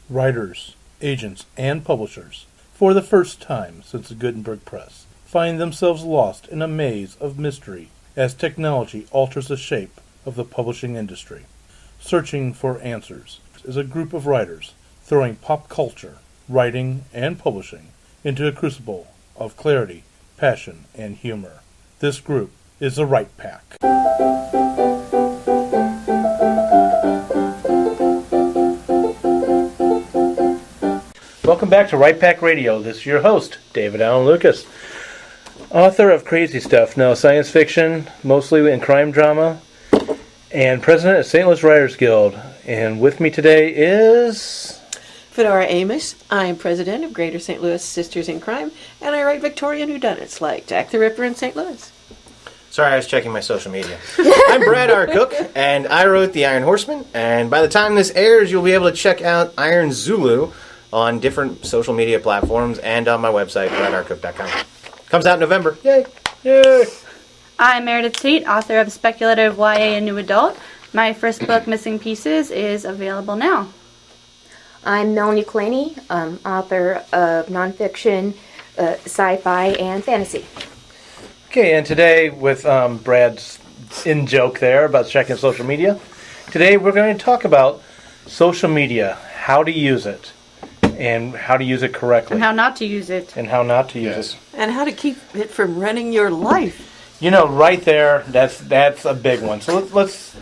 Writers, agents, and publishers, for the first time since the Gutenberg Press, find themselves lost in a maze of mystery as technology alters the shape of the publishing industry. Searching for Answers is a group of writers throwing pop culture, writing, and publishing into a crucible of clarity, passion, and humor. This group is the Right Pack. Welcome back to Right Pack Radio. This is your host, David Allen Lucas, author of crazy stuff, now science fiction, mostly in crime drama, and president of St. Louis Writers Guild. And with me today is Fedora Amos. I am president of Greater St. Louis Sisters in Crime, and I write Victorian whodunits like Jack the Ripper in St. Louis. Sorry, I was checking my social media. I'm Brad R. Cook, and I wrote The Iron Horseman, and by the time this airs, you'll be able to check out Iron Zulu on different social media platforms and on my website, bradarcook.com. Comes out in November. Yay! Yay! I'm Meredith Tate, author of speculative YA and new adult. My first book, Missing Pieces, is available now. I'm Melanie Claney, author of nonfiction, sci-fi, and fantasy. Okay, and today with Brad's in-joke there about checking social media, today we're going to talk about social media, how to use it, and how to use it correctly. And how not to use it. And how not to use it. And how to keep it from running your life. You know, right there, that's a big one. So let's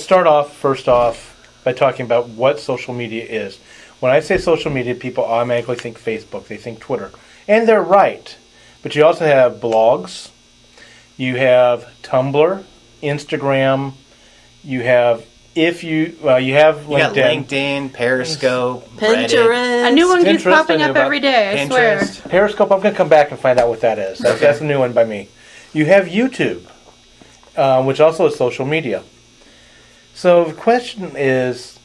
start off, first off, by talking about what social media is. When I say social media, people automatically think Facebook, they think Twitter. And they're right. But you also have blogs, you have Tumblr, Instagram, you have you have LinkedIn. You got LinkedIn, Periscope, Pinterest. Reddit. A new one keeps Pinterest, popping I knew up every day, I swear. Pinterest. Periscope, I'm going to come back and find out what that is. That's a new one by me. You have YouTube, which also is social media. So the question is,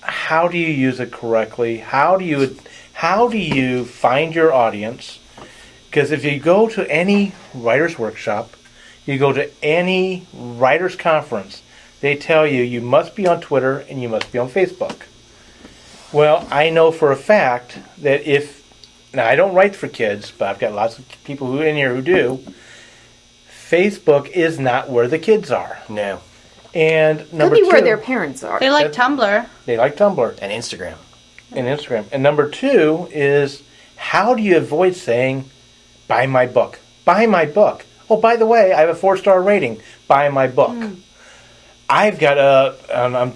how do you use it correctly? How do you find your audience? Because if you go to any writer's workshop, you go to any writer's conference, they tell you must be on Twitter and you must be on Facebook. Well, I know for a fact that now I don't write for kids, but I've got lots of people in here who do, Facebook is not where the kids are. No. And number Could be two, where their parents are. They like Tumblr. They like Tumblr. And Instagram. And number two is, how do you avoid saying, buy my book? Buy my book. Oh, by the way, I have a 4-star rating. Buy my book. I've got in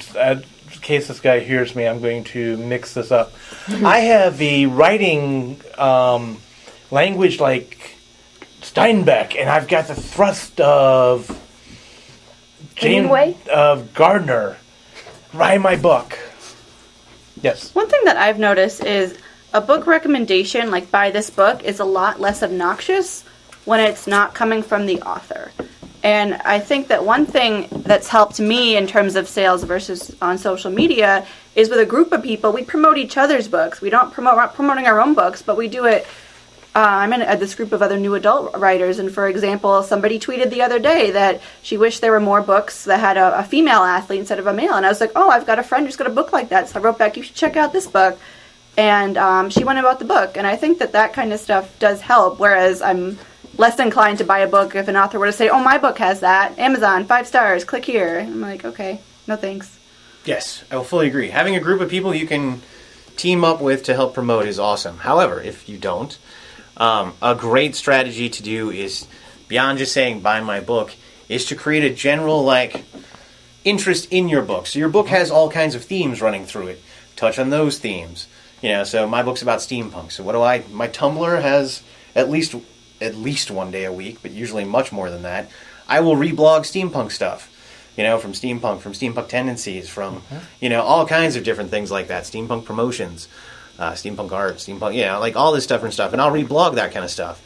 case this guy hears me, I'm going to mix this up. I have the writing language like Steinbeck, and I've got the thrust of Gardner. Buy my book. Yes. One thing that I've noticed is a book recommendation, like buy this book, is a lot less obnoxious when it's not coming from the author. And I think that one thing that's helped me in terms of sales versus on social media is with a group of people, we promote each other's books. We're not promoting our own books, but we do it. I'm in this group of other new adult writers, and for example, somebody tweeted the other day that she wished there were more books that had a female athlete instead of a male. And I was like, oh, I've got a friend who's got a book like that. So I wrote back, you should check out this book. And she went and bought the book. And I think that kind of stuff does help, whereas I'm less inclined to buy a book if an author were to say, oh, my book has that. Amazon, 5 stars, click here. I'm like, okay, no thanks. Yes, I will fully agree. Having a group of people you can team up with to help promote is awesome. However, if you don't, a great strategy to do is, beyond just saying buy my book, is to create a general interest in your book. So your book has all kinds of themes running through it. Touch on those themes. So my book's about steampunk. So my Tumblr has at least one day a week, but usually much more than that. I will reblog steampunk stuff. From steampunk tendencies, from all kinds of different things like that. Steampunk promotions. Steampunk art, steampunk, all this different stuff. And I'll reblog that kind of stuff.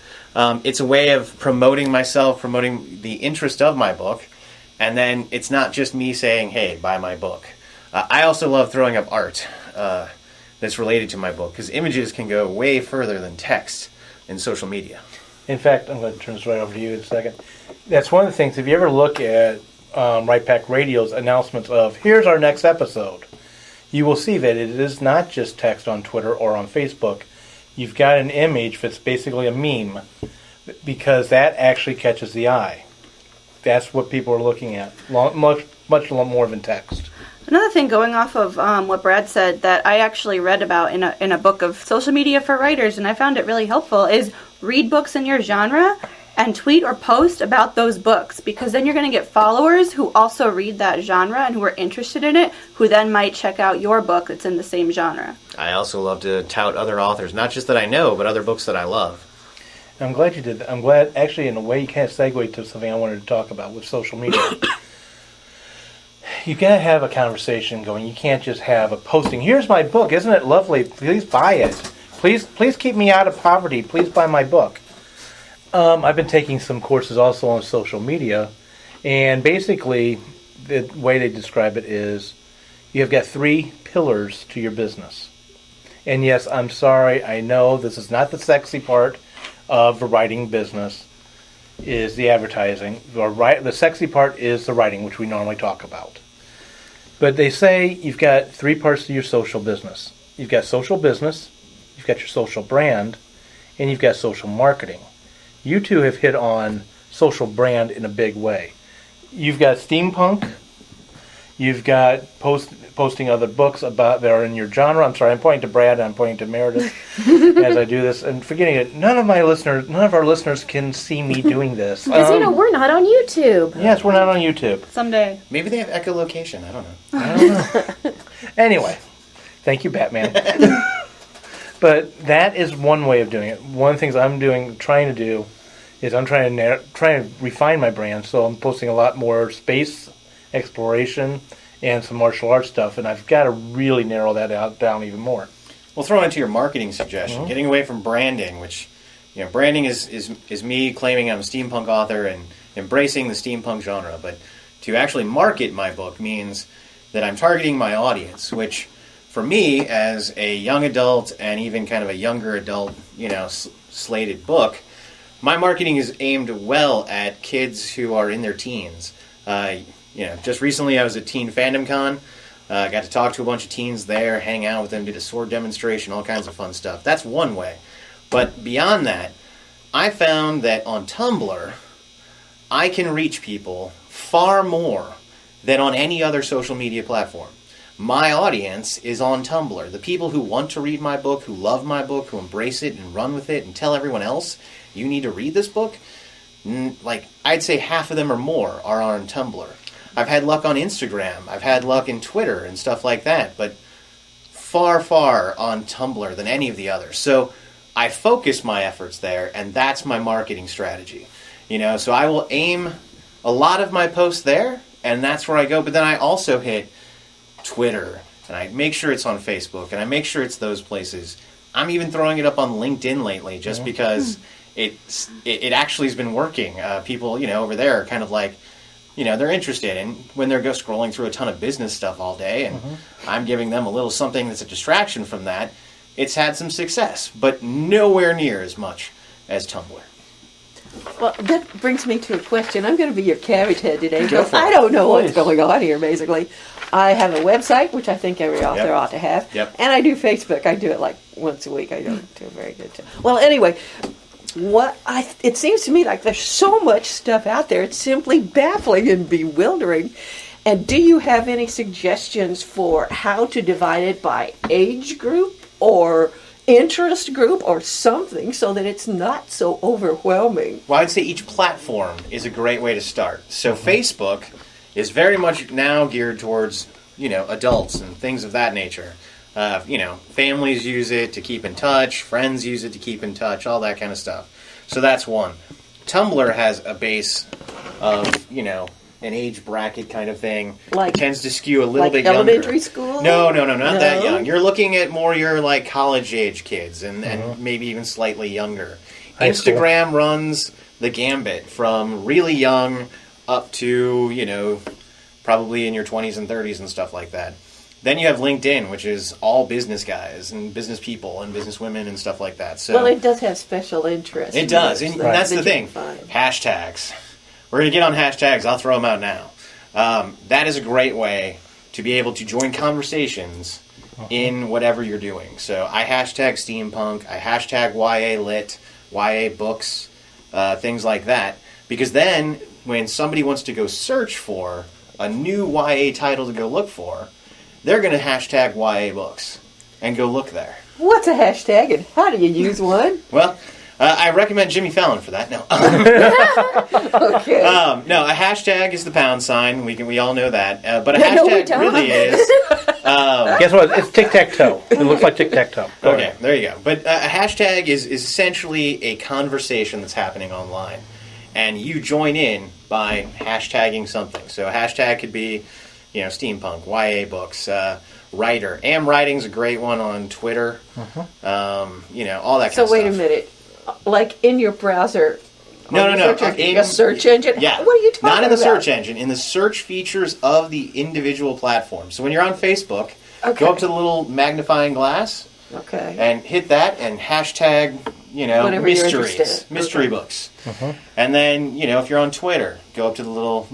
It's a way of promoting myself, promoting the interest of my book. And then it's not just me saying, hey, buy my book. I also love throwing up art that's related to my book, because images can go way further than text in social media. In fact, I'm going to turn this right over to you in a second. That's one of the things, if you ever look at Right Pack Radio's announcements of, here's our next episode, you will see that it is not just text on Twitter or on Facebook. You've got an image that's basically a meme, because that actually catches the eye. That's what people are looking at, much more than text. Another thing, going off of what Brad said, that I actually read about in a book of social media for writers, and I found it really helpful, is read books in your genre and tweet or post about those books, because then you're going to get followers who also read that genre and who are interested in it, who then might check out your book that's in the same genre. I also love to tout other authors, not just that I know, but other books that I love. I'm glad you did that. I'm glad, actually, in a way, you kind of segued to something I wanted to talk about with social media. You got to have a conversation going. You can't just have a posting. Here's my book. Isn't it lovely? Please buy it. Please keep me out of poverty. Please buy my book. I've been taking some courses also on social media, and basically the way they describe it is you have got 3 pillars to your business. And yes, I'm sorry, I know this is not the sexy part of the writing business, is the advertising. The sexy part is the writing, which we normally talk about. But they say you've got 3 parts to your social business. You've got social business, you've got your social brand, and you've got social marketing. You two have hit on social brand in a big way. You've got steampunk. You've got posting other books about that are in your genre. I'm sorry, I'm pointing to Brad and I'm pointing to Meredith as I do this, and forgetting it. None of our listeners can see me doing this. Because, we're not on YouTube. Yes, we're not on YouTube. Someday. Maybe they have echolocation. I don't know. I don't know. Anyway, thank you, Batman. But that is one way of doing it. One of the things I'm trying to do, is I'm trying to refine my brand. So I'm posting a lot more space exploration and some martial arts stuff, and I've got to really narrow that down even more. We'll throw into your marketing suggestion, getting away from branding, which, branding is me claiming I'm a steampunk author and embracing the steampunk genre. But to actually market my book means that I'm targeting my audience, which for me, as a young adult and even kind of a younger adult, slated book, my marketing is aimed well at kids who are in their teens. Just recently I was at Teen Fandom Con. Got to talk to a bunch of teens there, hang out with them, did a sword demonstration, all kinds of fun stuff. That's one way. But beyond that, I found that on Tumblr, I can reach people far more than on any other social media platform. My audience is on Tumblr. The people who want to read my book, who love my book, who embrace it and run with it and tell everyone else, you need to read this book, I'd say half of them or more are on Tumblr. I've had luck on Instagram. I've had luck in Twitter and stuff like that, but far, far on Tumblr than any of the others. So I focus my efforts there, and that's my marketing strategy. So I will aim a lot of my posts there, and that's where I go. But then I also hit Twitter, and I make sure it's on Facebook, and I make sure it's those places. I'm even throwing it up on LinkedIn lately, just because it actually has been working. People, over there are kind of like, they're interested, and when they're scrolling through a ton of business stuff all day, and I'm giving them a little something that's a distraction from that, it's had some success, but nowhere near as much as Tumblr. Well, that brings me to a question. I'm going to be your carriage head today, Go because for it. I don't know what's going on here, basically. I have a website, which I think every author ought to have. Yep. And I do Facebook. I do it like once a week. I don't do a very good job. Well, anyway, it seems to me like there's so much stuff out there. It's simply baffling and bewildering. And do you have any suggestions for how to divide it by age group or interest group or something so that it's not so overwhelming? Well, I'd say each platform is a great way to start. So Facebook is very much now geared towards, adults and things of that nature. Families use it to keep in touch, friends use it to keep in touch, all that kind of stuff. So that's one. Tumblr has a base of, an age bracket kind of thing. Like, it tends to skew a little bit younger. Elementary school? No, not that young. You're looking at more your college age kids and maybe even slightly younger. High school. Instagram runs the gambit from really young up to, probably in your 20s and 30s and stuff like that. Then you have LinkedIn, which is all business guys and business people and business women and stuff like that. So Well, it does have special interest. it does, and that's the that you thing. can find. Hashtags. We're going to get on hashtags. I'll throw them out now. That is a great way to be able to join conversations in whatever you're doing. So I hashtag steampunk, I hashtag YA lit, YA books, things like that. Because then when somebody wants to go search for a new YA title to go look for, they're going to hashtag YA books and go look there. What's a hashtag and how do you use one? Well, I recommend Jimmy Fallon for that. No. Okay. No, a hashtag is the pound sign. We all know that. But a No, we hashtag don't. really is... Guess what? It's tic-tac-toe. It looks like tic-tac-toe. Go Okay, ahead. there you go. But a hashtag is essentially a conversation that's happening online. And you join in by hashtagging something. So a hashtag could be, steampunk, YA books, writer. Am Writing's a great one on Twitter. All that kind of stuff. So wait a minute. Like in your browser. No. A search engine? Yeah. What are you talking about? Not in the search engine. In the search features of the individual platform. So when you're on Facebook, Okay. go up to the little magnifying glass Okay. and hit that and hashtag, Whatever you're mysteries, interested in. mystery Okay. books. And then, if you're on Twitter, go up to the little,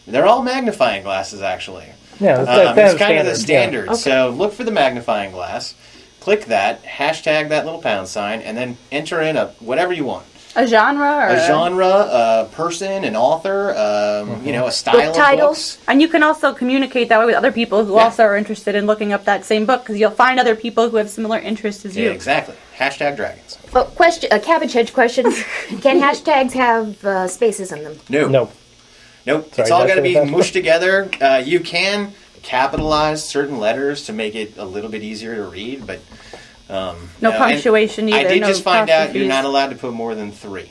they're all magnifying glasses actually. Yeah, It's kind of the standard. Yeah. Okay. So look for the magnifying glass, click that, hashtag that little pound sign, and then enter in whatever you want. A genre or A genre, a person, an author, a style Book titles. of books. And you can also communicate that way with other people who Yeah. also are interested in looking up that same book, because you'll find other people who have similar interests as you. Yeah, exactly. Hashtag dragons. Oh, question. A cabbage hedge question. Can hashtags have spaces in them? No. No. Nope. Sorry, It's all did I got to say be that fast? mushed together. You can capitalize certain letters to make it a little bit easier to read, but No punctuation and either. I did no just find out you're apostrophes. not allowed to put more than 3.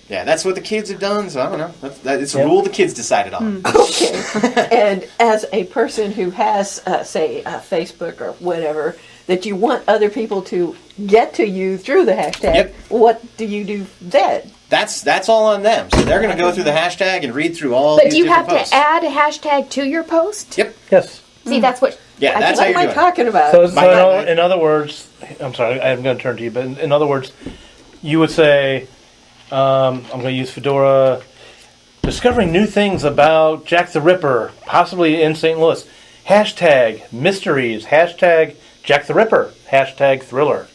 Yeah, that's what the kids have done. So I don't know. It's a rule the kids decided on. Okay. And as a person who has, say, Facebook or whatever, that you want other people to get to you through the hashtag, Yep. what do you do then? That's all on them. So they're going to go through the hashtag and read through all But these do you different have posts. to add a hashtag to your post? Yep. Yes. See, that's what. Yeah, that's how What you am do I it. talking about? So My bad. in other words, I'm sorry, I'm going to turn to you, but in other words, you would say, I'm going to use Fedora, discovering new things about Jack the Ripper, possibly in St. Louis. Hashtag mysteries, hashtag Jack the Ripper, hashtag thriller.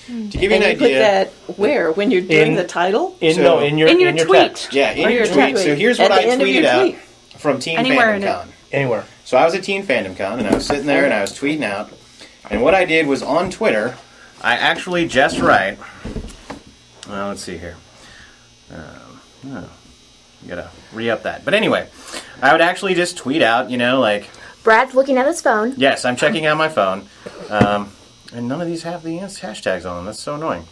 To give you an and you put idea. that where? When you're doing In- the title? In your in your tweet. text. Yeah, in Or your your tweet. tweet. So here's At what the I end of your tweeted out tweet. from Teen Anywhere in Fandom it. Con. Anywhere. So I was at Teen Fandom Con, and I was sitting there, and I was tweeting out. And what I did was on Twitter, I actually just write. Well, let's see here. You gotta re-up that. But anyway, I would actually just tweet out, like, Brad's looking at his phone. yes, I'm checking out my phone. And none of these have the hashtags on them. That's so annoying.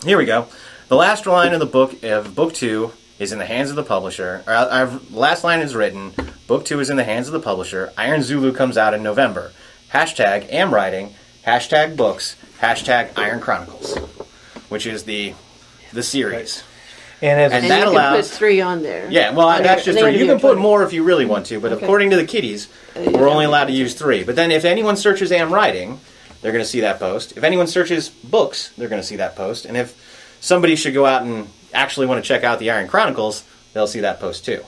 Here we go. The last line of the book, of Book 2, is in the hands of the publisher. Last line is written. Book 2 is in the hands of the publisher. Iron Zulu comes out in November. Hashtag am writing. Hashtag books. Hashtag Iron Chronicles. Which is the series. And as And And that you can allows- put 3 on there. Yeah, well, On that's your- just the three. end of You your can put tweet. more if you really want to, but Okay. according to the kiddies, we're only allowed to use 3. But then if anyone searches am writing, they're going to see that post. If anyone searches books, they're going to see that post. And if somebody should go out and actually want to check out the Iron Chronicles, they'll see that post too.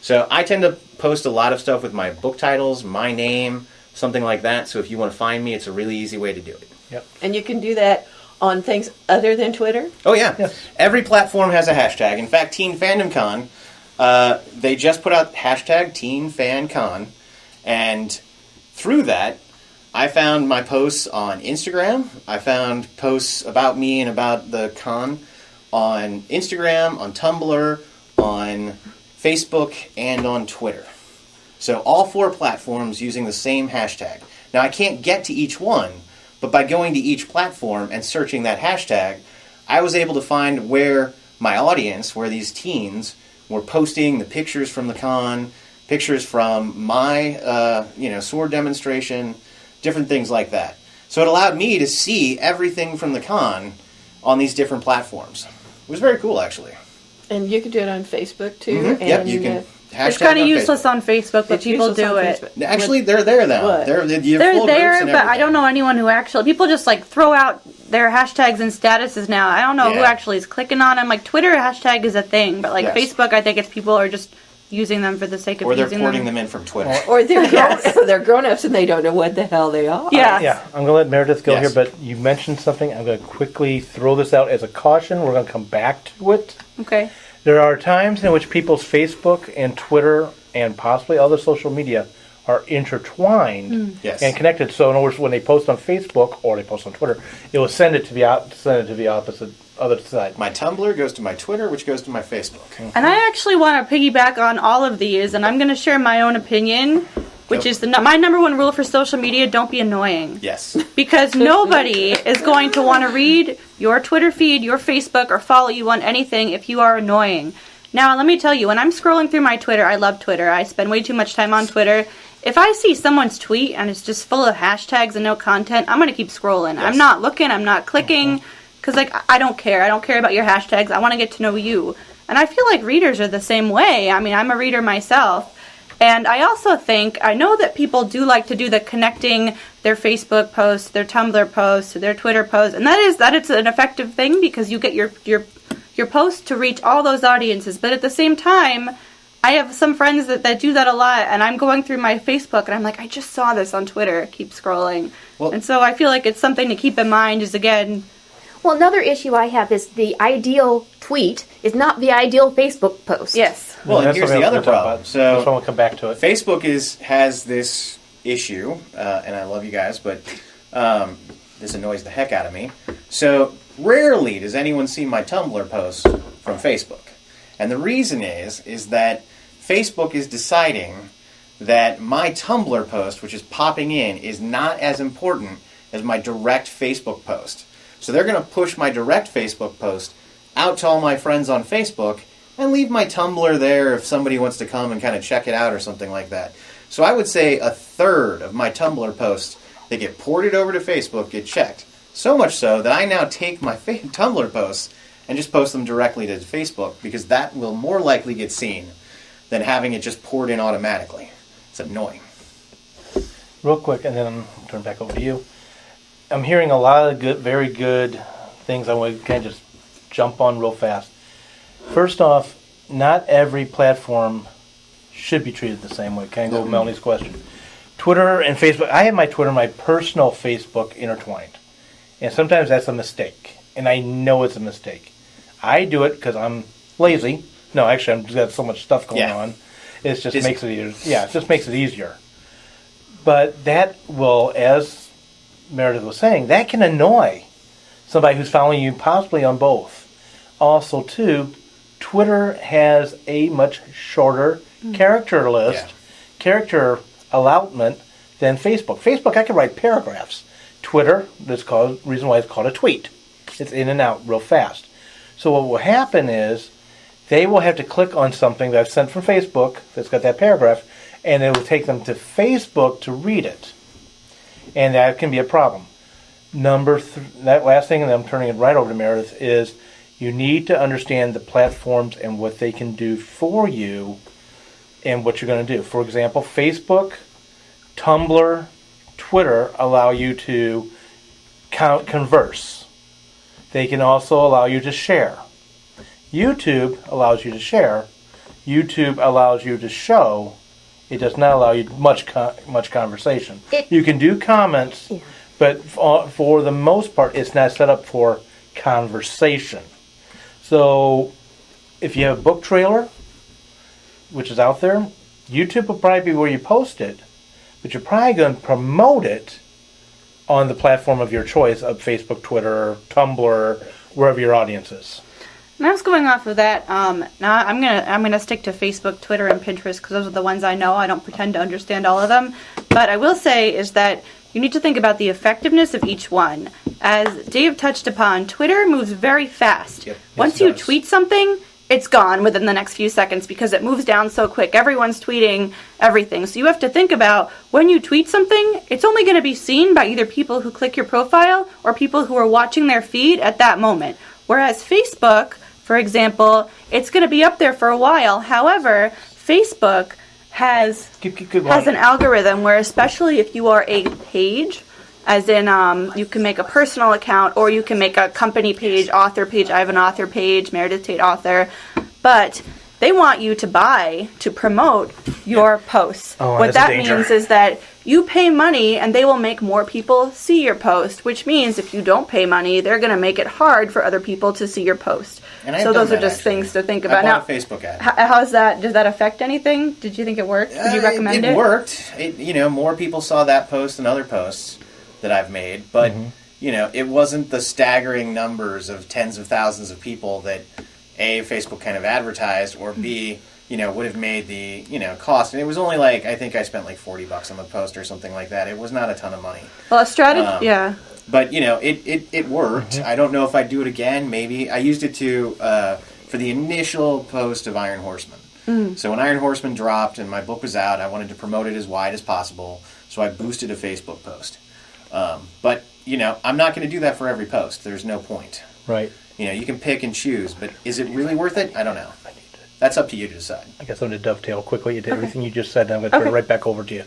So I tend to post a lot of stuff with my book titles, my name, something like that. So if you want to find me, it's a really easy way to do it. And you can do that on things other than Twitter? Oh yeah, Yes. Every platform has a hashtag. In fact, Teen Fandom Con, they just put out hashtag Teen Fan Con, and through that, I found my posts on Instagram. I found posts about me and about the con on Instagram, on Tumblr, on Facebook, and on Twitter. So all 4 platforms using the same hashtag. Now I can't get to each one, but by going to each platform and searching that hashtag, I was able to find where my audience, where these teens were posting the pictures from the con, pictures from my sword demonstration, different things like that. So it allowed me to see everything from the con on these different platforms. It was very cool, actually. And you can do it on Facebook too. Mhm. And, Yep, you can. Hashtag It's kind of on useless Facebook. on Facebook, but it's people useless do on it. Facebook. Actually, they're there now. What? They're They're there, but I don't know anyone who actually. People just like throw out their hashtags and statuses now. I don't know who Yeah. actually is clicking on them. Like Twitter hashtag is a thing, but like Yes. Facebook, I think it's people are just using them for the sake of Or they're using porting them in from Twitter. Or they're grown-ups and they don't know what the hell they are. Yeah. Yeah, I'm going to let Meredith go Yes. here, but you mentioned something. I'm going to quickly throw this out as a caution. We're going to come back to it. Okay. There are times in which people's Facebook and Twitter and possibly other social media are intertwined Yes. and connected. So in other words, when they post on Facebook or they post on Twitter, it will send it to the opposite other side. My Tumblr goes to my Twitter, which goes to my Facebook. And I actually want to piggyback on all of these, and I'm going to share my own opinion, which is my number one rule for social media: don't be annoying. Yes. Because nobody is going to want to read your Twitter feed, your Facebook, or follow you on anything if you are annoying. Now, let me tell you, when I'm scrolling through my Twitter, I love Twitter. I spend way too much time on Twitter. If I see someone's tweet and it's just full of hashtags and no content, I'm going to keep scrolling. Yes. I'm not looking, I'm not clicking, because I don't care. I don't care about your hashtags. I want to get to know you. And I feel like readers are the same way. I mean, I'm a reader myself. And I also think, I know that people do like to do the connecting their Facebook posts, their Tumblr posts, their Twitter posts, and that it's an effective thing because you get your post to reach all those audiences. But at the same time, I have some friends that do that a lot, and I'm going through my Facebook, and I'm like, I just saw this on Twitter. Keep scrolling. Well, and so I feel like it's something to keep in mind is, again... Well, another issue I have is the ideal tweet is not the ideal Facebook post. Yes. Well, and That's here's something the else other we'll talk problem. about. That's why So we'll come back to it. Facebook has this issue, and I love you guys, but this annoys the heck out of me. So rarely does anyone see my Tumblr post from Facebook. And the reason is that Facebook is deciding that my Tumblr post, which is popping in, is not as important as my direct Facebook post. So they're going to push my direct Facebook post out to all my friends on Facebook and leave my Tumblr there if somebody wants to come and kind of check it out or something like that. So I would say a third of my Tumblr posts that get ported over to Facebook get checked. So much so that I now take my Tumblr posts and just post them directly to Facebook because that will more likely get seen than having it just poured in automatically. It's annoying. Real quick, and then I'll turn back over to you. I'm hearing a lot of very good things I want to kind of just jump on real fast. First off, not every platform should be treated the same way. Can I go with Melanie's question? Twitter and Facebook, I have my Twitter and my personal Facebook intertwined. And sometimes that's a mistake. And I know it's a mistake. I do it because I'm lazy. No, actually, I've got so much stuff going on. It just makes it easier. Yeah, it just makes it easier. But that will, as Meredith was saying, that can annoy somebody who's following you possibly on both. Also, too, Twitter has a much shorter character list, character allotment than Facebook. Facebook, I can write paragraphs. Twitter, reason why it's called a tweet. It's in and out real fast. So what will happen is they will have to click on something that I've sent from Facebook that's got that paragraph, and it will take them to Facebook to read it. And that can be a problem. That last thing, and I'm turning it right over to Meredith, is you need to understand the platforms and what they can do for you and what you're going to do. For example, Facebook, Tumblr, Twitter allow you to converse. They can also allow you to share. YouTube allows you to share. YouTube allows you to show. It does not allow you much conversation. You can do comments, but for the most part, it's not set up for conversation. So if you have a book trailer, which is out there, YouTube will probably be where you post it, but you're probably going to promote it on the platform of your choice of Facebook, Twitter, Tumblr, wherever your audience is. And I was going off of that. Now I'm gonna stick to Facebook, Twitter, and Pinterest because those are the ones I know. I don't pretend to understand all of them, but I will say is that you need to think about the effectiveness of each one. As Dave touched upon, Twitter moves very fast. Yep. Once you tweet something, it's gone within the next few seconds because it moves down so quick. Everyone's tweeting everything. So you have to think about when you tweet something, it's only going to be seen by either people who click your profile or people who are watching their feed at that moment. Whereas Facebook, for example, it's going to be up there for a while. However, Facebook has an algorithm where, especially if you are a page, as in you can make a personal account or you can make a company page, author page. I have an author page, Meredith Tate author. But they want you to buy to promote your posts. Oh, What that's a that danger. means is that you pay money and they will make more people see your post, which means if you don't pay money, they're going to make it hard for other people to see your post. And I've So done those are that, just actually. things to think I about. bought Now, a Facebook ad. how's that? Does that affect anything? Did you think it worked? Would you recommend it? It worked. More people saw that post than other posts that I've made, but it wasn't the staggering numbers of tens of thousands of people that A, Facebook kind of advertised, or B, would have made the cost. And it was only I think I spent like $40 on the post or something like that. It was not a ton of money. Well, a strategy, yeah. But it worked. I don't know if I'd do it again. Maybe I used it for the initial post of Iron Horseman. So when Iron Horseman dropped and my book was out, I wanted to promote it as wide as possible. So I boosted a Facebook post. But I'm not going to do that for every post. There's no point. Right. You can pick and choose, but is it really worth it? I don't know. That's up to you to decide. I guess I'm going to dovetail quickly into everything you just said, and I'm going to turn it right back over to you.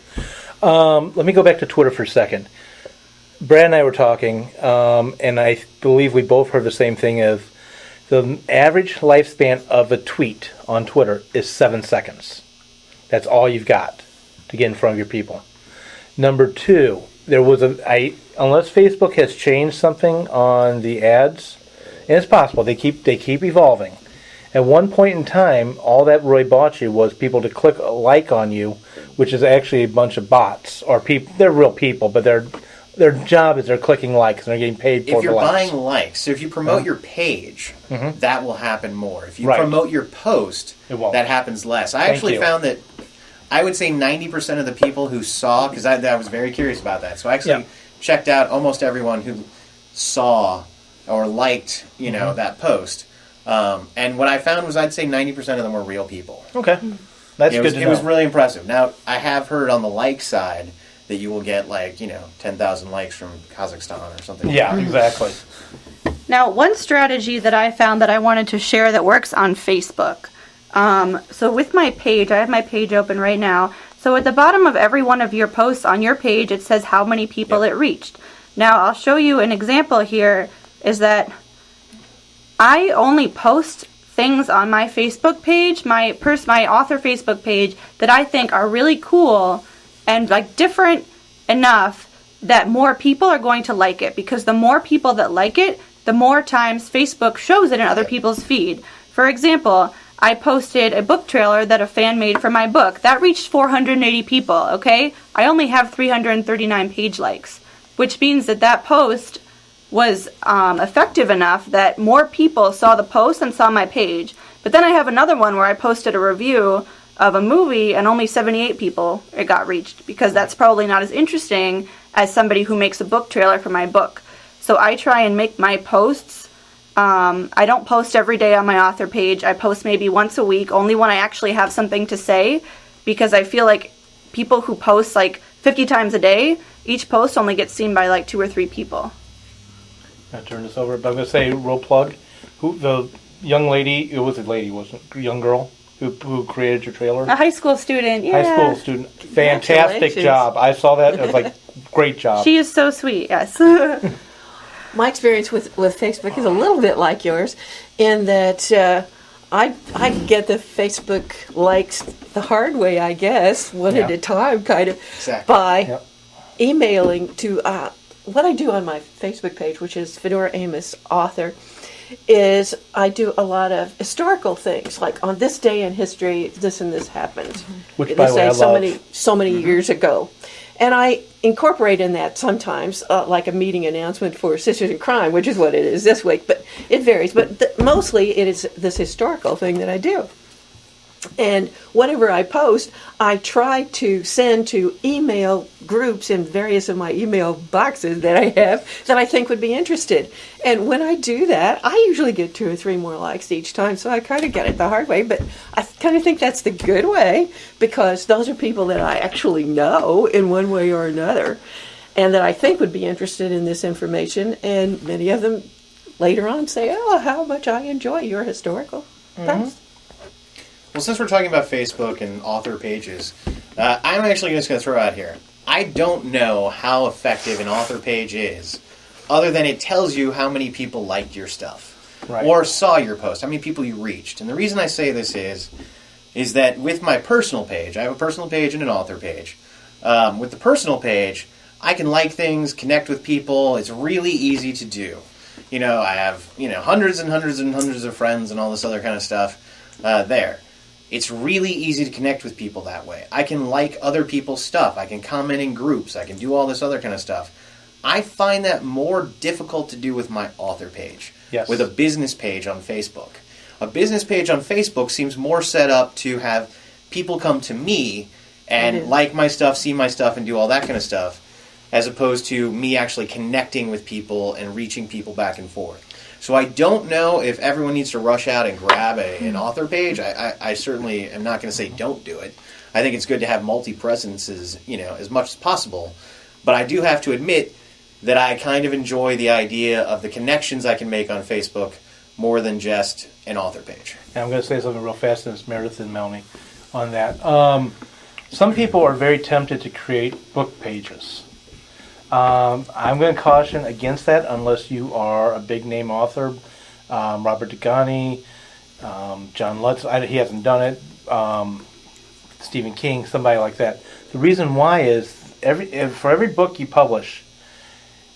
Let me go back to Twitter for a second. Brad and I were talking, and I believe we both heard the same thing as the average lifespan of a tweet on Twitter is 7 seconds. That's all you've got to get in front of your people. Number two, unless Facebook has changed something on the ads, and it's possible, they keep evolving. At one point in time, all that really bought you was people to click a like on you, which is actually a bunch of bots, or people. They're real people, but their job is they're clicking likes and they're getting paid for If you're the likes. buying likes, so if you promote your page, that will happen more. If you Right. promote your post, It won't. that happens less. I Thank actually you. found that I would say 90% of the people who saw, because I was very curious about that, so I actually checked out almost everyone who saw or liked, that post. And what I found was I'd say 90% of them were real people. Okay, that's It good was, to it know. was really impressive. Now, I have heard on the like side that you will get 10,000 likes from Kazakhstan or something. Yeah, exactly. Now, one strategy that I found that I wanted to share that works on Facebook. So with my page, I have my page open right now. So at the bottom of every one of your posts on your page, it says how many people it reached. Now, I'll show you an example here, is that I only post things on my Facebook page, my author Facebook page, that I think are really cool and different enough that more people are going to like it, because the more people that like it, the more times Facebook shows it in other people's feed. For example, I posted a book trailer that a fan made for my book. That reached 480 people, okay? I only have 339 page likes, which means that post was effective enough that more people saw the post and saw my page. But then I have another one where I posted a review of a movie and only 78 people it got reached, because that's probably not as interesting as somebody who makes a book trailer for my book. So I try and make my posts, I don't post every day on my author page. I post maybe once a week, only when I actually have something to say, because I feel like people who post 50 times a day, each post only gets seen by 2 or 3 people. I'll turn this over, but I'm going to say real plug. The young lady, it was a lady, wasn't it? A young girl who created your trailer? A high school student, yeah. High school student. Fantastic Congratulations. job. I saw that. It was great job. She is so sweet, yes. My experience with Facebook is a little bit like yours, in that I get the Facebook likes the hard way, I guess, one at a time, kind of, Exactly. by emailing to what I do on my Facebook page, which is Fedora Amos, author, is I do a lot of historical things, like on this day in history, this and this happened. Which, They by the way, say I love. so many years ago. And I incorporate in that sometimes like a meeting announcement for Sisters in Crime, which is what it is this week, but it varies. But mostly it is this historical thing that I do. And whenever I post, I try to send to email groups in various of my email boxes that I have that I think would be interested. And when I do that, I usually get 2 or 3 more likes each time, so I kind of get it the hard way. But I kind of think that's the good way, because those are people that I actually know in one way or another, and that I think would be interested in this information. And many of them later on say, oh, how much I enjoy your historical post. Well, since we're talking about Facebook and author pages, I'm actually just going to throw out here. I don't know how effective an author page is, other than it tells you how many people liked your stuff. Right. or saw your post, how many people you reached. And the reason I say this is that with my personal page, I have a personal page and an author page. With the personal page, I can like things, connect with people. It's really easy to do. I have, hundreds and hundreds and hundreds of friends and all this other kind of stuff there. It's really easy to connect with people that way. I can like other people's stuff. I can comment in groups. I can do all this other kind of stuff. I find that more difficult to do with my author page, with a business page on Facebook. A business page on Facebook seems more set up to have people come to me and like my stuff, see my stuff, and do all that kind of stuff, as opposed to me actually connecting with people and reaching people back and forth. So I don't know if everyone needs to rush out and grab an author page. I certainly am not going to say don't do it. I think it's good to have multi-presences, as much as possible. But I do have to admit that I kind of enjoy the idea of the connections I can make on Facebook more than just an author page. And I'm going to say something real fast, since Meredith and Melanie on that. Some people are very tempted to create book pages. I'm going to caution against that unless you are a big name author. Robert Degani, John Lutz, he hasn't done it. Stephen King, somebody like that. The reason why is for every book you publish,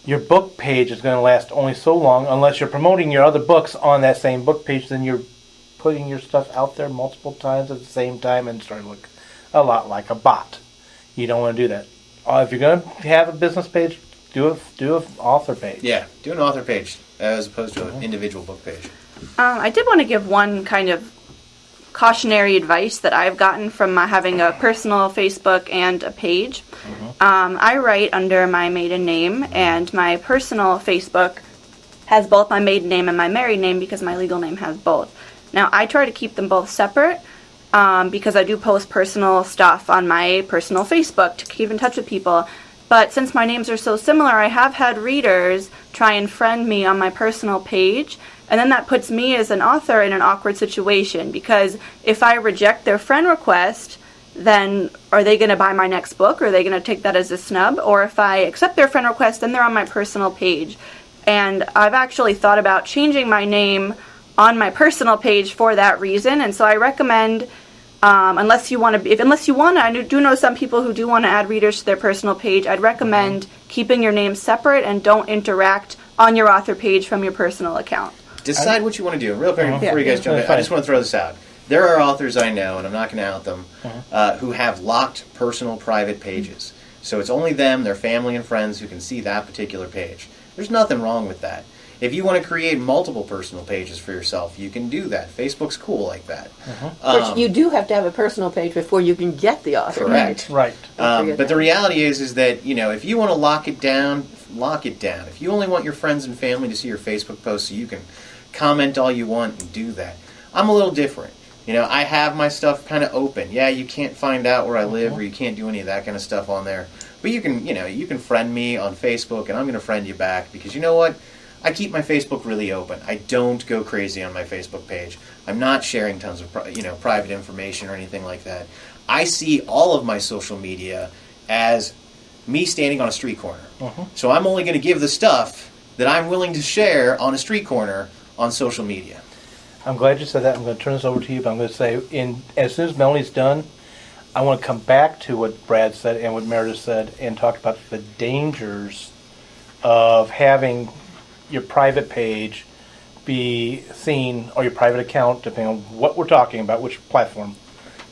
your book page is going to last only so long unless you're promoting your other books on that same book page. Then you're putting your stuff out there multiple times at the same time and starting to look a lot like a bot. You don't want to do that. If you're going to have a business page, do an author page. Yeah, do an author page as opposed to an individual book page. I did want to give one kind of cautionary advice that I've gotten from having a personal Facebook and a page. I write under my maiden name, and my personal Facebook has both my maiden name and my married name because my legal name has both. Now, I try to keep them both separate because I do post personal stuff on my personal Facebook to keep in touch with people. But since my names are so similar, I have had readers try and friend me on my personal page, and then that puts me as an author in an awkward situation, because if I reject their friend request, then are they going to buy my next book? Or are they going to take that as a snub? Or if I accept their friend request, then they're on my personal page. And I've actually thought about changing my name on my personal page for that reason. And so I recommend, unless you want to, I do know some people who do want to add readers to their personal page, I'd recommend keeping your name separate and don't interact on your author page from your personal account. Decide what you want to do. Real quick, before you guys jump in, I just want to throw this out. There are authors I know, and I'm not going to out them, who have locked personal private pages. So it's only them, their family and friends who can see that particular page. There's nothing wrong with that. If you want to create multiple personal pages for yourself, you can do that. Facebook's cool like that. But you do have to have a personal page before you can get the author. Correct. Right. But the reality is that, if you want to lock it down, lock it down. If you only want your friends and family to see your Facebook posts so you can comment all you want and do that. I'm a little different. I have my stuff kind of open. Yeah, you can't find out where I live, or you can't do any of that kind of stuff on there. But you can friend me on Facebook, and I'm going to friend you back, because you know what? I keep my Facebook really open. I don't go crazy on my Facebook page. I'm not sharing tons of private information or anything like that. I see all of my social media as me standing on a street corner. So I'm only going to give the stuff that I'm willing to share on a street corner on social media. I'm glad you said that. I'm going to turn this over to you, but I'm going to say, as soon as Melanie's done, I want to come back to what Brad said and what Meredith said and talk about the dangers of having your private page be seen, or your private account, depending on what we're talking about, which platform,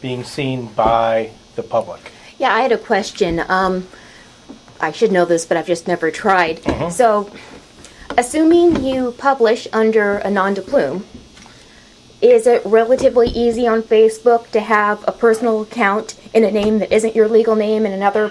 being seen by the public. Yeah, I had a question. I should know this, but I've just never tried. So, assuming you publish under a nom de plume, is it relatively easy on Facebook to have a personal account in a name that isn't your legal name and another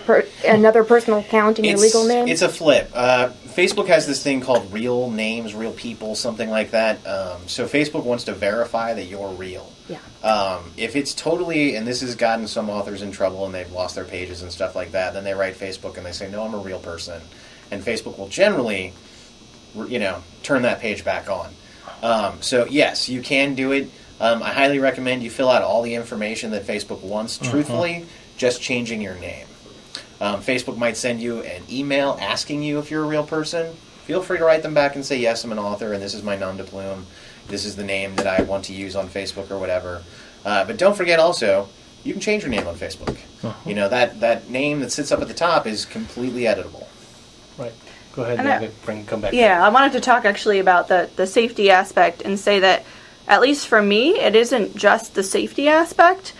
personal account in your legal name? It's a flip. Facebook has this thing called real names, real people, something like that. So Facebook wants to verify that you're real. Yeah. If it's totally, and this has gotten some authors in trouble and they've lost their pages and stuff like that, then they write Facebook and they say, no, I'm a real person. And Facebook will generally, turn that page back on. So yes, you can do it. I highly recommend you fill out all the information that Facebook wants, truthfully, just changing your name. Facebook might send you an email asking you if you're a real person. Feel free to write them back and say, yes, I'm an author and this is my nom de plume. this is the name that I want to use on Facebook or whatever. But don't forget also, you can change your name on Facebook. You know, that name that sits up at the top is completely editable. Right. Go ahead, come back. Yeah, I wanted to talk actually about the safety aspect and say that, at least for me, it isn't just the safety aspect.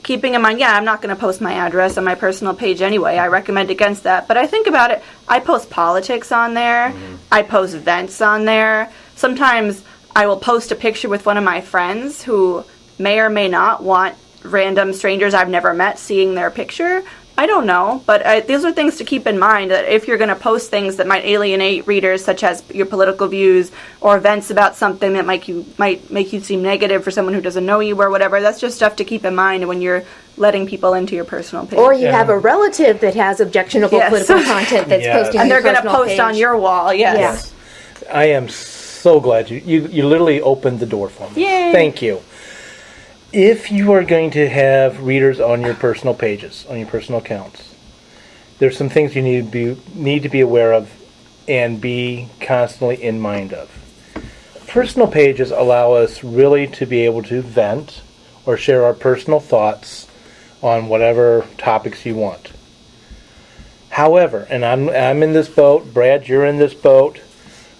Keeping in mind, I'm not going to post my address on my personal page anyway. I recommend against that. But I think about it, I post politics on there. Mm-hmm. I post events on there. Sometimes I will post a picture with one of my friends who may or may not want random strangers I've never met seeing their picture. I don't know, but these are things to keep in mind, that if you're going to post things that might alienate readers, such as your political views or events about something that might make you seem negative for someone who doesn't know you or whatever, that's just stuff to keep in mind when you're letting people into your personal page. Or you have a relative that has objectionable political content that's posting and on they're your going to post page. on your wall. Yes. I am so glad you literally opened the door for me. Yay. Thank you. If you are going to have readers on your personal pages, on your personal accounts, there's some things you need to be aware of and be constantly in mind of. Personal pages allow us really to be able to vent or share our personal thoughts on whatever topics you want. However, and I'm in this boat, Brad, you're in this boat,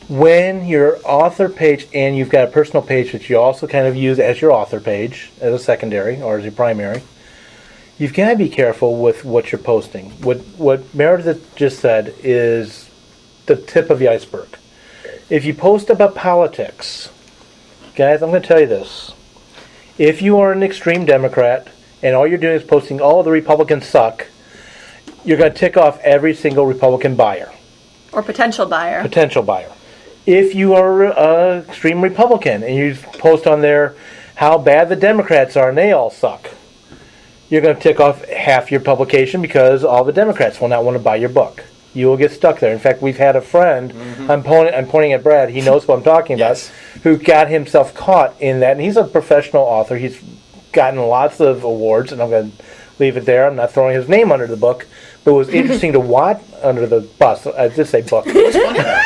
when your author page, and you've got a personal page that you also kind of use as your author page, as a secondary or as your primary, you've got to be careful with what you're posting. What Meredith just said is the tip of the iceberg. If you post about politics, guys, I'm going to tell you this. If you are an extreme Democrat and all you're doing is posting, the Republicans suck, you're going to tick off every single Republican buyer. Or potential buyer. If you are an extreme Republican and you post on there how bad the Democrats are and they all suck, you're going to tick off half your publication because all the Democrats will not want to buy your book. You will get stuck there. In fact, we've had a friend, I'm pointing at Brad, he knows what I'm talking about, who got himself caught in that. And he's a professional author. He's gotten lots of awards, and I'm going to leave it there. I'm not throwing his name under the book. But it was interesting to watch under the bus. I just say book. It was funny though.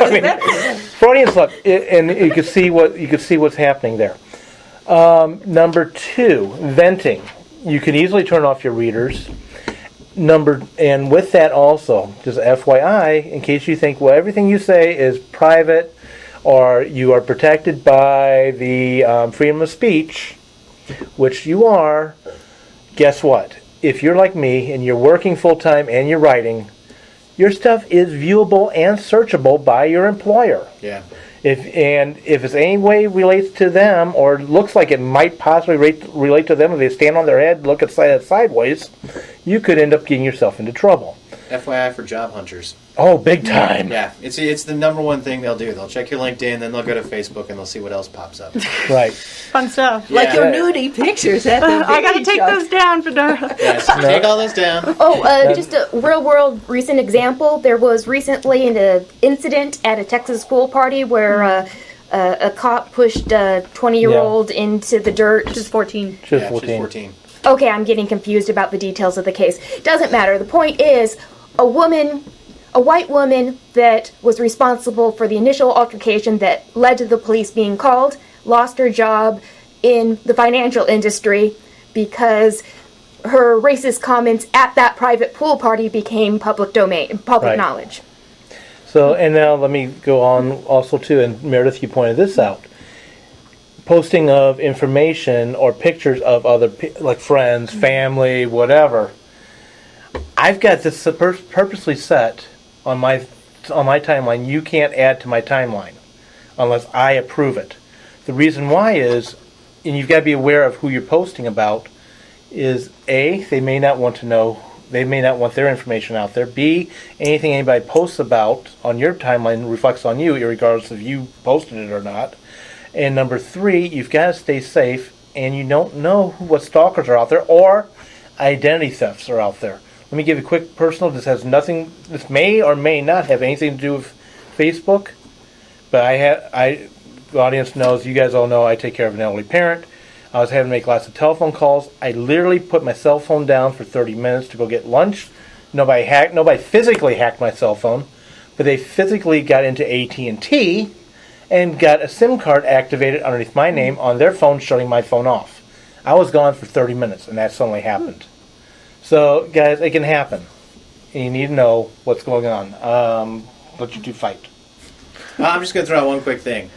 I mean, Freudian slip, and you could see what's happening there. Number 2, venting. You can easily turn off your readers. And with that also, just FYI, in case you think, well, everything you say is private, or you are protected by the freedom of speech, which you are. Guess what? If you're like me and you're working full-time and you're writing, your stuff is viewable and searchable by your employer. Yeah. If it's any way relates to them or looks like it might possibly relate to them, if they stand on their head, look at it sideways, you could end up getting yourself into trouble. FYI for job hunters. Oh, big time. Yeah, it's the number one thing they'll do. They'll check your LinkedIn, then they'll go to Facebook, and they'll see what else pops up. Right. Fun stuff. Like your nudie pictures at the I got to take shop. those down for Darla. Yes, take all those down. Just a real-world recent example. There was recently an incident at a Texas pool party where a cop pushed a 20-year-old into the dirt. She's 14. She's Yeah, 14. she's 14. Okay, I'm getting confused about the details of the case. Doesn't matter. The point is, a white woman that was responsible for the initial altercation that led to the police being called, lost her job in the financial industry because her racist comments at that private pool party became public knowledge. So, and now let me go on also too, and Meredith, you pointed this out. Posting of information or pictures of other like friends, family, whatever. I've got this purposely set on my timeline. You can't add to my timeline unless I approve it. The reason why is, and you've got to be aware of who you're posting about, is A, they may not want to know, they may not want their information out there. B, anything anybody posts about on your timeline reflects on you, regardless if you posted it or not. And number 3, you've got to stay safe, and you don't know what stalkers are out there or identity thefts are out there. Let me give you a quick personal. This may or may not have anything to do with Facebook, but the audience knows, you guys all know, I take care of an elderly parent. I was having to make lots of telephone calls. I literally put my cell phone down for 30 minutes to go get lunch. Nobody physically hacked my cell phone, but they physically got into AT&T and got a SIM card activated underneath my name on their phone, shutting my phone off. I was gone for 30 minutes, and that suddenly happened. So, guys, it can happen. And you need to know what's going on. Let you two fight. I'm just going to throw out one quick thing.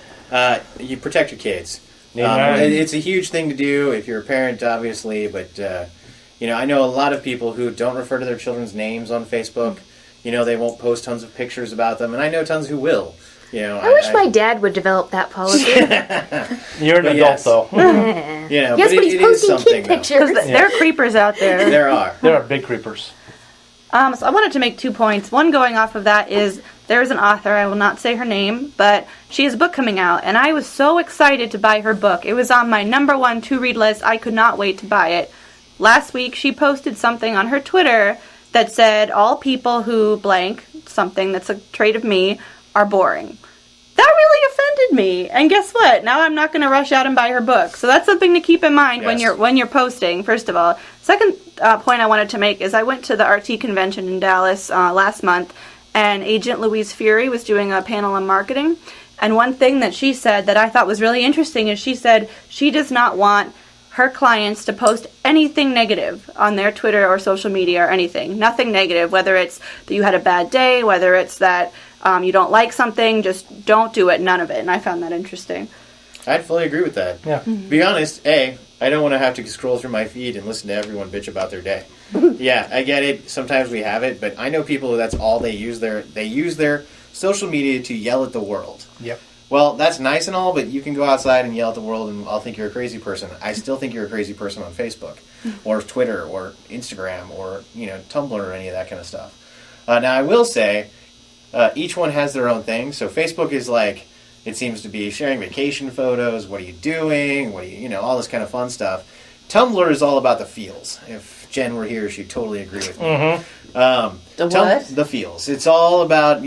You protect your kids. It's a huge thing to do if you're a parent, obviously, but I know a lot of people who don't refer to their children's names on Facebook. They won't post tons of pictures about them, and I know tons who will. I wish my dad would develop that policy. You're an adult, though. Yes, but he's posting kid pictures. There are creepers out there. There are. There are big creepers. So I wanted to make 2 points. One going off of that is there's an author, I will not say her name, but she has a book coming out, and I was so excited to buy her book. It was on my number 1 to-read list. I could not wait to buy it. Last week, she posted something on her Twitter that said, all people who blank, something that's a trait of me, are boring. That really offended me. And guess what? Now I'm not going to rush out and buy her book. So that's something to keep in mind when you're posting, first of all. Second point I wanted to make is I went to the RT convention in Dallas last month, and Agent Louise Fury was doing a panel on marketing. And one thing that she said that I thought was really interesting is she said she does not want her clients to post anything negative on their Twitter or social media or anything. Nothing negative, whether it's that you had a bad day, whether it's that you don't like something, just don't do it, none of it. And I found that interesting. I'd fully agree with that. Yeah. To be honest, I don't want to have to scroll through my feed and listen to everyone bitch about their day. Yeah, I get it. Sometimes we have it, but I know people who that's all they use their social media to yell at the world. Yep. Well, that's nice and all, but you can go outside and yell at the world and I'll think you're a crazy person. I still think you're a crazy person on Facebook or Twitter or Instagram or, Tumblr or any of that kind of stuff. Now, I will say, each one has their own thing. So Facebook is like, it seems to be sharing vacation photos, what are you doing, all this kind of fun stuff. Tumblr is all about the feels. If Jen were here, she'd totally agree with me. The what? The feels. It's all about,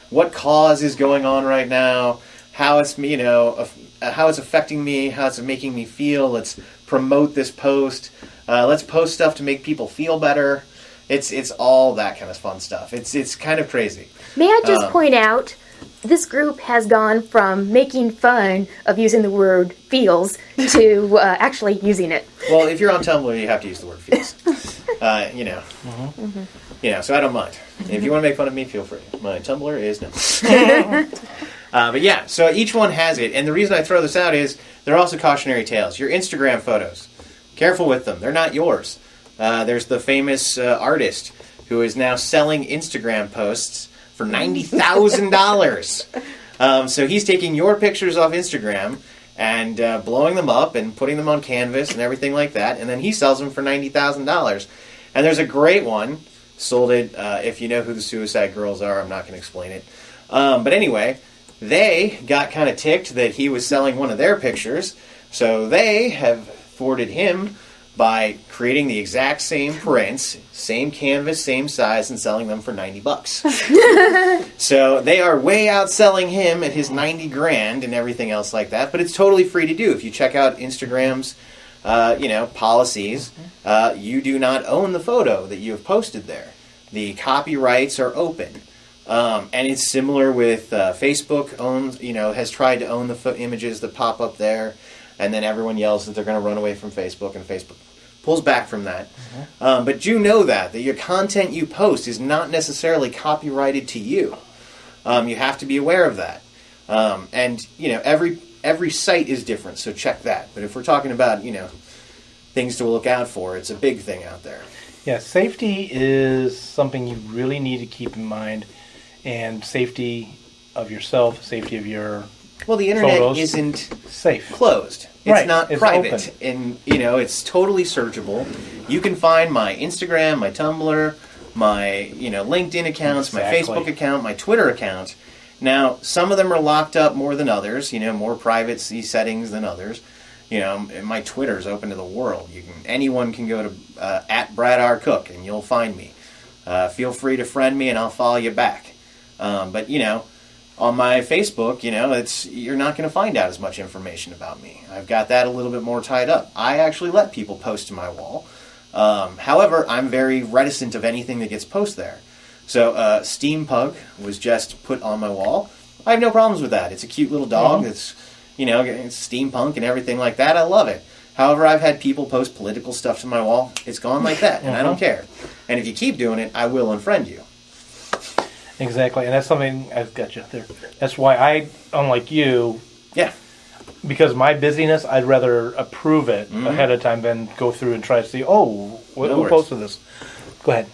what cause is going on right now, how it's, how it's affecting me, how it's making me feel. Let's promote this post. Let's post stuff to make people feel better. It's all that kind of fun stuff. It's kind of crazy. May I just point out, this group has gone from making fun of using the word feels to actually using it. Well, if you're on Tumblr, you have to use the word feels. So I don't mind. If you want to make fun of me, feel free. My Tumblr is no. But yeah, so each one has it. And the reason I throw this out is they're also cautionary tales. Your Instagram photos, careful with them. They're not yours. There's the famous artist who is now selling Instagram posts for $90,000. So he's taking your pictures off Instagram and blowing them up and putting them on canvas and everything like that. And then he sells them for $90,000. And there's a great one. Sold it. If you know who the Suicide Girls are, I'm not going to explain it. But anyway, they got kind of ticked that he was selling one of their pictures. So they have thwarted him by creating the exact same prints, same canvas, same size, and selling them for $90. So they are way outselling him at his $90,000 and everything else like that. But it's totally free to do. If you check out Instagram's, policies, you do not own the photo that you have posted there. The copyrights are open. And it's similar with Facebook has tried to own the images that pop up there, and then everyone yells that they're going to run away from Facebook, and Facebook pulls back from that. But you know that your content you post is not necessarily copyrighted to you. You have to be aware of that. And every site is different, so check that. But if we're talking about, things to look out for, it's a big thing out there. Yeah, safety is something you really need to keep in mind, and safety of yourself, safety of your Well, the internet photos. isn't Safe. closed. It's Right, not it's private. open. And, it's totally searchable. You can find my Instagram, my Tumblr, my, LinkedIn accounts, my Exactly. Facebook account, my Twitter account. Now, some of them are locked up more than others, more privacy settings than others. My Twitter's open to the world. Anyone can go to @BradRCook and you'll find me. Feel free to friend me and I'll follow you back. But on my Facebook, you're not going to find out as much information about me. I've got that a little bit more tied up. I actually let people post to my wall. However, I'm very reticent of anything that gets posted there. So Steampunk was just put on my wall. I have no problems with that. It's a cute little dog that's, it's steampunk and everything like that. I love it. However, I've had people post political stuff to my wall. It's gone like that, and I don't care. And if you keep doing it, I will unfriend you. Exactly, and that's something I've got you there. That's why I, unlike you, because my busyness, I'd rather approve it ahead of time than go through and try to see. Oh, who posted this? Go ahead.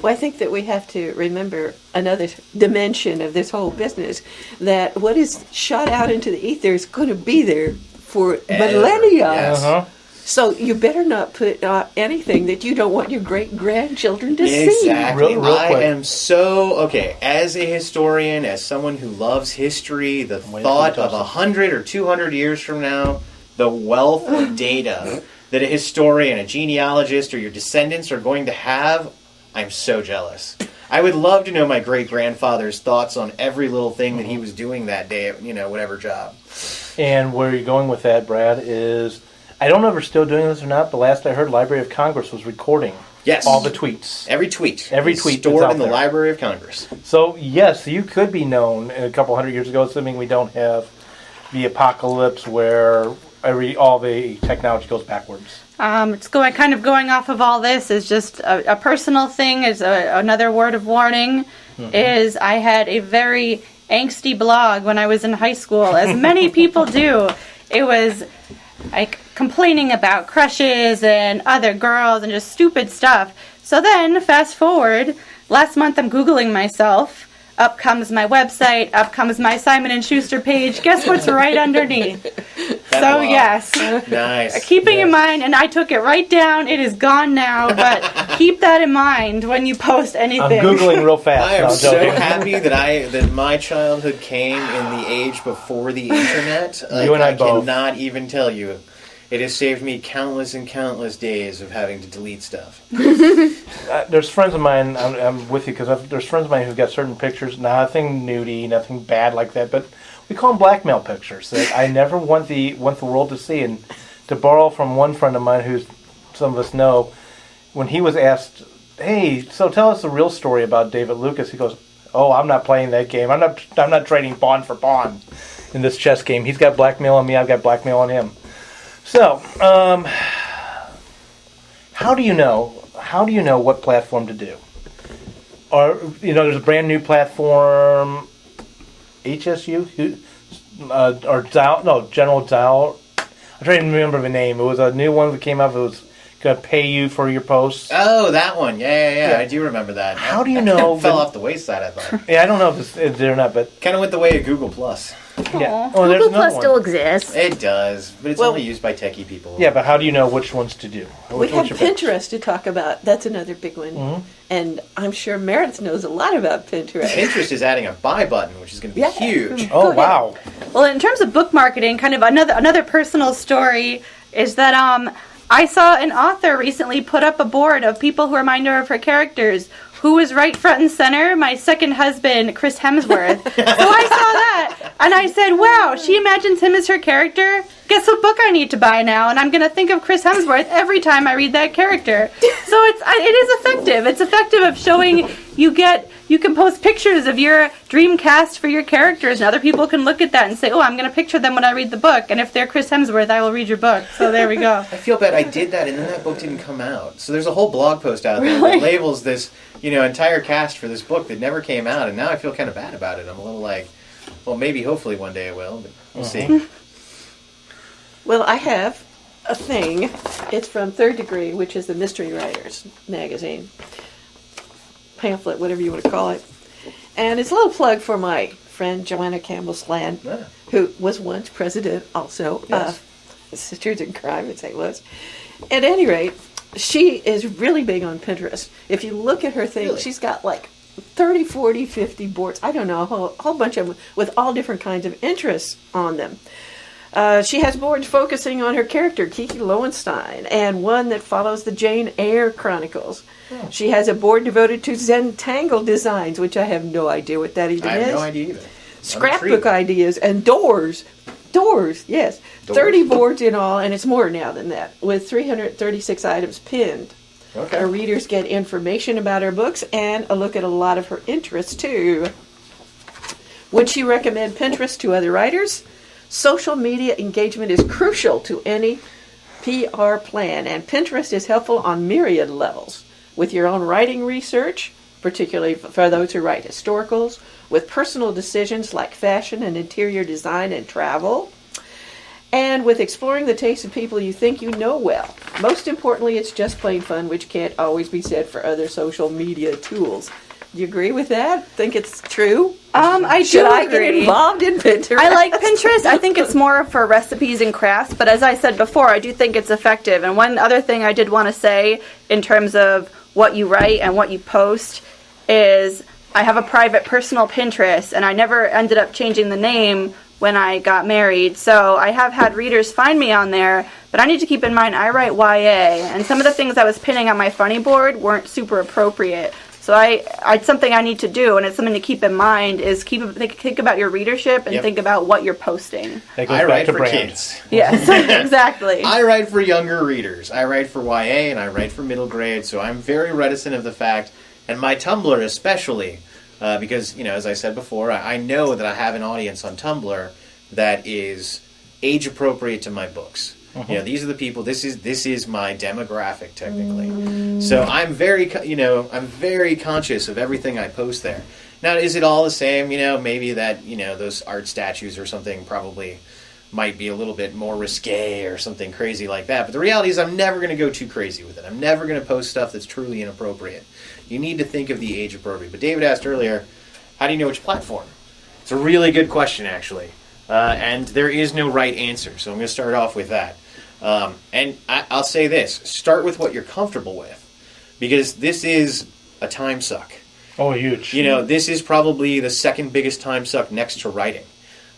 Well, I think that we have to remember another dimension of this whole business, that what is shot out into the ether is going to be there for millennia. Yes. So you better not put anything that you don't want your great-grandchildren to see. Exactly. Real I quick. am so, as a historian, as someone who loves history, the thought of 100 or 200 years from now, the wealth of data that a historian, a genealogist, or your descendants are going to have, I'm so jealous. I would love to know my great-grandfather's thoughts on every little thing that he was doing that day at, whatever job. And where you're going with that, Brad, is I don't know if we're still doing this or not, but last I heard, Library of Congress was recording all the tweets. Every tweet. Every is tweet stored that's in the out there. Library of Congress. So, yes, you could be known a couple hundred years ago, assuming we don't have the apocalypse where all the technology goes backwards. It's going off of all this is just a personal thing. Is another word of warning. Is I had a very angsty blog when I was in high school, as many people do. It was like complaining about crushes and other girls and just stupid stuff. So then, fast forward, last month I'm Googling myself. Up comes my website. Up comes my Simon & Schuster page. Guess what's right underneath? Blog. Yes. Nice. Keeping in mind, and I took it right down. It is gone now, but keep that in mind when you post anything. I'm Googling real fast. I am No, so joking. happy that my childhood came in the age before the internet. You and I both. Cannot even tell you. It has saved me countless and countless days of having to delete stuff. There's friends of mine, I'm with you, because there's friends of mine who've got certain pictures, nothing nudie, nothing bad like that, but we call them blackmail pictures that I never want the world to see. And to borrow from one friend of mine who some of us know, when he was asked, hey, so tell us the real story about David Lucas, he goes, oh, I'm not playing that game. I'm not trading pawn for pawn in this chess game. He's got blackmail on me, I've got blackmail on him. So, how do you know what platform to do? Or, there's a brand new platform, HSU, or General Dow. I'm trying to remember the name. It was a new one that came up. It was going to pay you for your posts. Oh, that one. Yeah. I do remember that. How do you know? Fell off the wayside, I thought. Yeah, I don't know if it's there or not, but Kind of went the way of Google Plus. yeah. Oh, there's Google another Plus one. still exists. It does, but it's only used by techie people. Yeah, but how do you know which ones to do? We have What's your pick? Pinterest to talk about. That's another big one. And I'm sure Meredith knows a lot about Pinterest. Pinterest is adding a buy button, which is going to be Yeah. huge. Oh, Go ahead. wow. Well, in terms of book marketing, kind of another personal story is that I saw an author recently put up a board of people who remind her of her characters. Who was right front and center? My second husband, Chris Hemsworth. So I saw that, and I said, wow, she imagines him as her character? Guess what book I need to buy now? And I'm going to think of Chris Hemsworth every time I read that character. So it is effective. It's effective of showing you can post pictures of your dream cast for your characters, and other people can look at that and say, oh, I'm going to picture them when I read the book, and if they're Chris Hemsworth, I will read your book. So there we go. I feel bad I did that, and then that book didn't come out. So there's a whole blog post out there that labels this, entire cast for this book that never came out, and now I feel kind of bad about it. I'm a little like, well, maybe, hopefully one day it will, but we'll see. Well, I have a thing. It's from Third Degree, which is the Mystery Writers magazine. Pamphlet, whatever you want to call it. And it's a little plug for my friend Joanna Campbell-Slan, who was once president also of Sisters in Crime in St. Louis. At any rate, she is really big on Pinterest. If you look at her thing, she's got like 30, 40, 50 boards. I don't know, a whole bunch of them with all different kinds of interests on them. She has boards focusing on her character, Kiki Lowenstein, and one that follows the Jane Eyre Chronicles. She has a board devoted to Zentangle designs, which I have no idea what that even is. I have no idea either. Scrapbook ideas and doors. Doors, yes. 30 boards in all, and it's more now than that, with 336 items pinned. Okay. Our readers get information about her books and a look at a lot of her interests, too. Would she recommend Pinterest to other writers? Social media engagement is crucial to any PR plan, and Pinterest is helpful on myriad levels. With your own writing research, particularly for those who write historicals, with personal decisions like fashion and interior design and travel, and with exploring the tastes of people you think you know well. Most importantly, it's just plain fun, which can't always be said for other social media tools. Do you agree with that? Think it's true? I Should do I agree. get involved in Pinterest? I like Pinterest. I think it's more for recipes and crafts, but as I said before, I do think it's effective. And one other thing I did want to say in terms of what you write and what you post is I have a private personal Pinterest, and I never ended up changing the name when I got married. So I have had readers find me on there, but I need to keep in mind I write YA, and some of the things I was pinning on my funny board weren't super appropriate. So it's something I need to do, and it's something to keep in mind, is think about your readership and think about what you're posting. That goes I back write to for brand. kids. Yes, exactly. I write for younger readers. I write for YA and I write for middle grade, so I'm very reticent of the fact, and my Tumblr especially, because, as I said before, I know that I have an audience on Tumblr that is age appropriate to my books. These are the people. This is my demographic technically. So I'm very conscious of everything I post there. Now, is it all the same? Maybe that those art statues or something probably might be a little bit more risque or something crazy like that. But the reality is, I'm never going to go too crazy with it. I'm never going to post stuff that's truly inappropriate. You need to think of the age appropriate. But David asked earlier, how do you know which platform? It's a really good question, actually. And there is no right answer, so I'm going to start off with that. And I'll say this. Start with what you're comfortable with, because this is a time suck. Oh, huge. This is probably the second biggest time suck next to writing.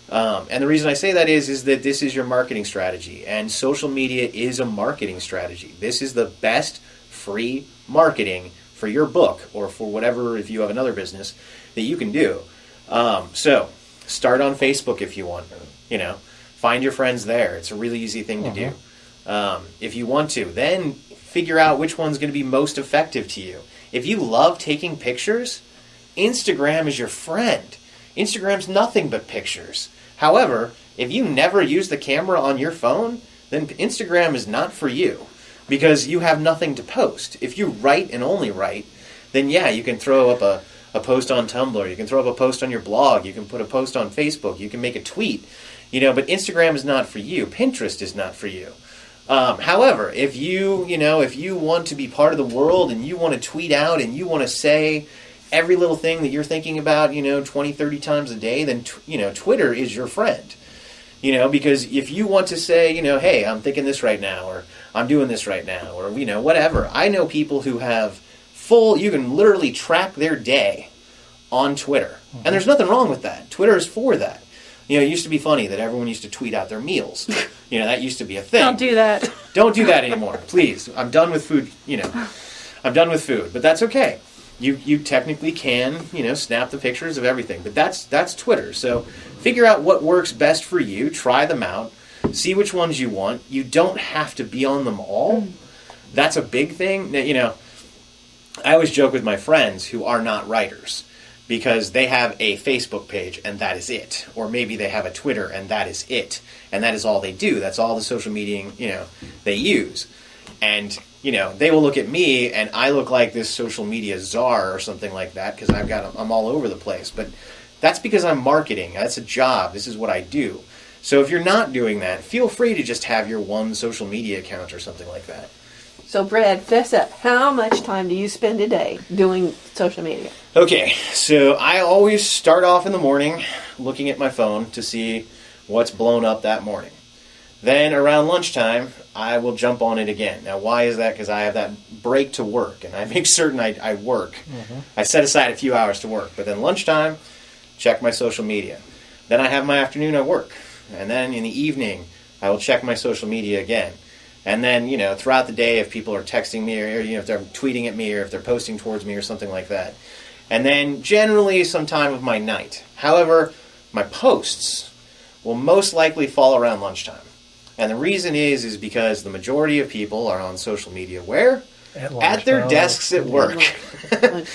And the reason I say that is that this is your marketing strategy, and social media is a marketing strategy. This is the best free marketing for your book, or for whatever, if you have another business, that you can do. So start on Facebook if you want. Find your friends there. It's a really easy thing to do. If you want to, then figure out which one's going to be most effective to you. If you love taking pictures, Instagram is your friend. Instagram's nothing but pictures. However, if you never use the camera on your phone, then Instagram is not for you, because you have nothing to post. If you write and only write, then yeah, you can throw up a post on Tumblr, you can throw up a post on your blog, you can put a post on Facebook, you can make a tweet, but Instagram is not for you. Pinterest is not for you. However, if you want to be part of the world and you want to tweet out and you want to say every little thing that you're thinking about, 20, 30 times a day, then, Twitter is your friend. Because if you want to say, hey, I'm thinking this right now, or I'm doing this right now, or, whatever. I know people who have you can literally track their day on Twitter. And there's nothing wrong with that. Twitter is for that. It used to be funny that everyone used to tweet out their meals. That used to be a thing. Don't do that. Don't do that anymore, please. I'm done with food, I'm done with food. But that's okay. You technically can, snap the pictures of everything. But that's Twitter. So figure out what works best for you. Try them out. See which ones you want. You don't have to be on them all. That's a big thing. I always joke with my friends who are not writers, because they have a Facebook page and that is it. Or maybe they have a Twitter and that is it. And that is all they do. That's all the social media, they use. And, they will look at me and I look like this social media czar or something like that, because I'm all over the place. But that's because I'm marketing. That's a job. This is what I do. So if you're not doing that, feel free to just have your one social media account or something like that. So, Brad, fess up. How much time do you spend a day doing social media? Okay, so I always start off in the morning looking at my phone to see what's blown up that morning. Then around lunchtime, I will jump on it again. Now, why is that? Because I have that break to work, and I make certain I work. I set aside a few hours to work. But then lunchtime, check my social media. Then I have my afternoon at work. And then in the evening, I will check my social media again. And then, throughout the day, if people are texting me, or, if they're tweeting at me, or if they're posting towards me, or something like that. And then, generally, some time of my night. However, my posts will most likely fall around lunchtime. And the reason is because the majority of people are on social media where? At their lunchtime. desks at work. Lunchtime.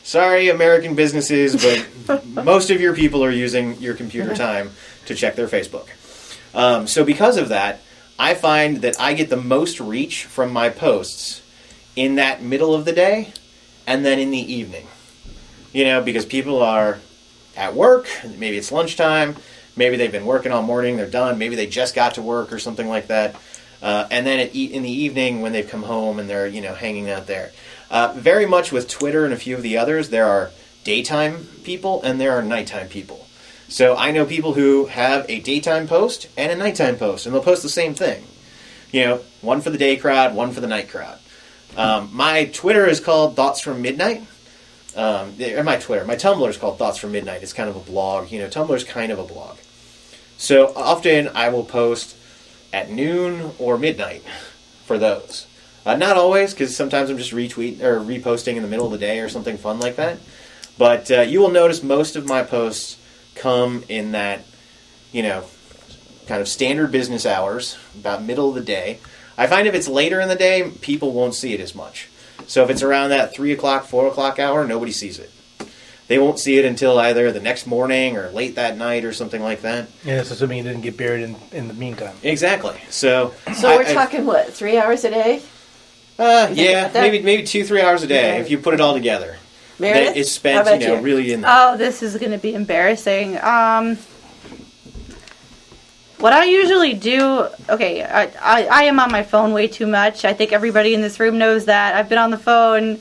Sorry, American businesses, but most of your people are using your computer time to check their Facebook. So because of that, I find that I get the most reach from my posts in that middle of the day and then in the evening. Because people are at work, maybe it's lunchtime, maybe they've been working all morning, they're done, maybe they just got to work or something like that. And then in the evening when they've come home and they're, hanging out there. Very much with Twitter and a few of the others, there are daytime people and there are nighttime people. So I know people who have a daytime post and a nighttime post, and they'll post the same thing. One for the day crowd, one for the night crowd. My Twitter is called Thoughts from Midnight. My Tumblr is called Thoughts from Midnight. It's kind of a blog. Tumblr's kind of a blog. So often I will post at noon or midnight for those. Not always, because sometimes I'm just reposting in the middle of the day or something fun like that. But you will notice most of my posts come in that, kind of standard business hours, about middle of the day. I find if it's later in the day, people won't see it as much. So if it's around that 3 o'clock, 4 o'clock hour, nobody sees it. They won't see it until either the next morning or late that night or something like that. Yeah, that's assuming it didn't get buried in the meantime. Exactly. So we're talking, 3 hours a day? Yeah, maybe 2-3 hours a day if you put it all together. Meredith? That is spent, How about you? really in. Oh, this is going to be embarrassing. What I usually do, okay, I am on my phone way too much. I think everybody in this room knows that. I've been on the phone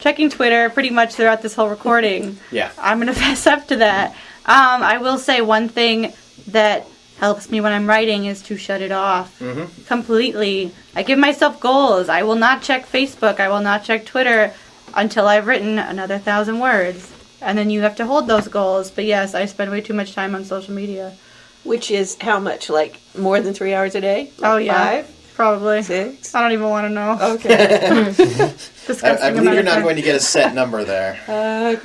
checking Twitter pretty much throughout this whole recording. Yeah. I'm going to fess up to that. I will say one thing that helps me when I'm writing is to shut it off completely. I give myself goals. I will not check Facebook. I will not check Twitter until I've written another 1,000 words. And then you have to hold those goals. But yes, I spend way too much time on social media. Which is how much? Like more than 3 hours a day? Like Oh, yeah. 5? Probably. 6? I don't even want to know. Okay. I believe you're not going to get a set number there.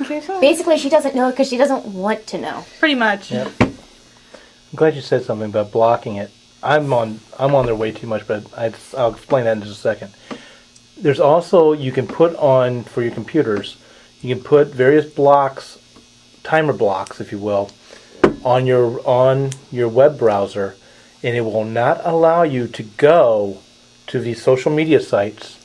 Okay, fine. Basically, she doesn't know because she doesn't want to know. Pretty much. Yep. I'm glad you said something about blocking it. I'm on there way too much, but I'll explain that in just a second. There's also, you can put on, for your computers, you can put various blocks, timer blocks, if you will, on your web browser, and it will not allow you to go to these social media sites.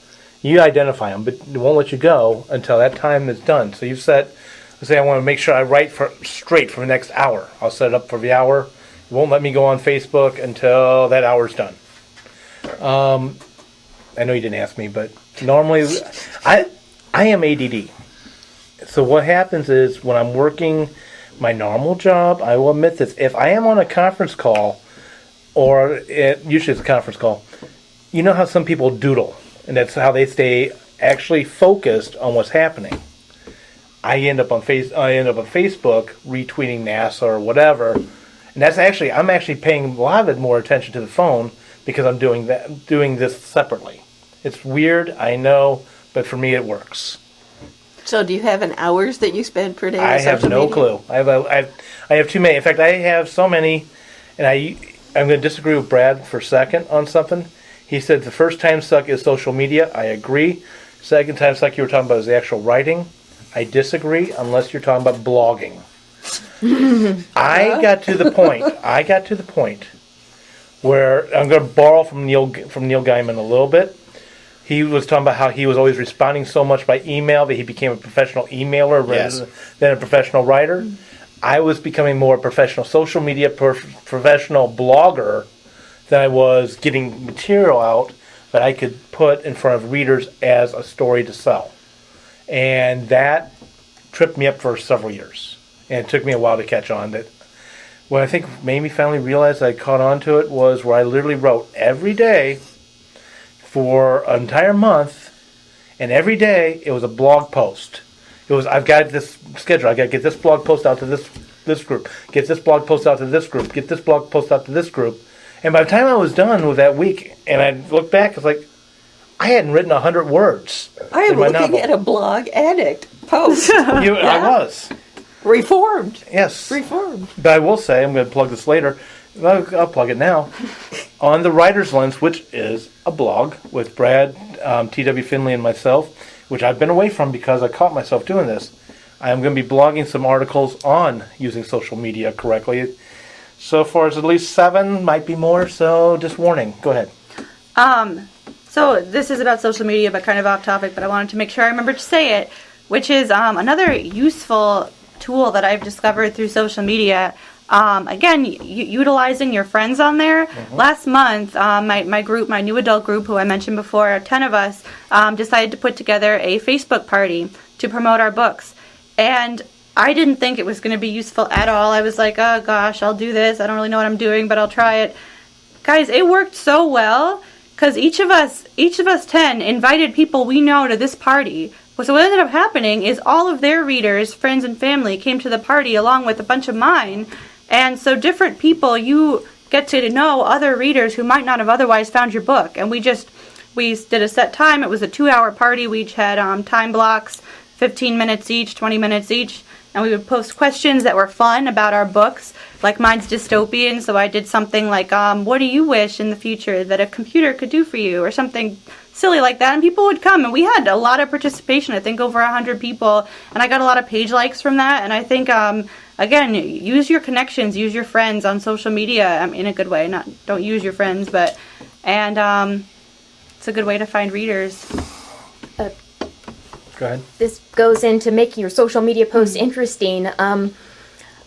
You identify them, but it won't let you go until that time is done. So you've set, let's say I want to make sure I write straight for the next hour. I'll set it up for the hour. It won't let me go on Facebook until that hour's done. I know you didn't ask me, but normally I am ADD. So what happens is when I'm working my normal job, I will admit this, if I am on a conference call, usually it's a conference call, you know how some people doodle, and that's how they stay actually focused on what's happening. I end up on Facebook retweeting NASA or whatever, and I'm actually paying a lot of it more attention to the phone because I'm doing this separately. It's weird, I know, but for me it works. So do you have an hours that you spend per day on I have social no media? clue. I have too many. In fact, I have so many, and I'm going to disagree with Brad for a second on something. He said the first time suck is social media. I agree. Second time suck you were talking about is the actual writing. I disagree unless you're talking about blogging. I got to the point where I'm going to borrow from Neil Gaiman a little bit. He was talking about how he was always responding so much by email that he became a professional emailer rather than a professional writer. I was becoming more a professional social media professional blogger than I was getting material out that I could put in front of readers as a story to sell. And that tripped me up for several years. And it took me a while to catch on. That what I think made me finally realize I caught on to it was where I literally wrote every day for an entire month, and every day it was a blog post. It was, I've got this schedule. I got to get this blog post out to this group, get this blog post out to this group, get this blog post out to this group. And by the time I was done with that week, and I looked back, it's like I hadn't written 100 words. I am in my looking novel. at a blog addict post. I was. Reformed. Yes. Reformed. But I will say, I'm going to plug this later. I'll plug it now. on the Writer's Lens, which is a blog with Brad, T.W. Finley, and myself, which I've been away from because I caught myself doing this. I am going to be blogging some articles on using social media correctly. So far, it's at least 7, might be more, so just warning. Go ahead. So this is about social media, but kind of off topic, but I wanted to make sure I remember to say it, which is another useful tool that I've discovered through social media. Again, utilizing your friends on there. Last month, my group, my new adult group, who I mentioned before, 10 of us, decided to put together a Facebook party to promote our books. And I didn't think it was going to be useful at all. I was like, oh gosh, I'll do this. I don't really know what I'm doing, but I'll try it. Guys, it worked so well because each of us 10 invited people we know to this party. So what ended up happening is all of their readers, friends and family came to the party along with a bunch of mine. And so different people, you get to know other readers who might not have otherwise found your book. And we did a set time. It was a 2-hour party. We each had time blocks, 15 minutes each, 20 minutes each. And we would post questions that were fun about our books. Like mine's dystopian, so I did something like, what do you wish in the future that a computer could do for you? Or something silly like that. And people would come. And we had a lot of participation, I think over 100 people. And I got a lot of page likes from that. And I think, again, use your connections, use your friends on social media in a good way. Don't use your friends, but, and it's a good way to find readers. Go ahead. This goes into making your social media posts interesting.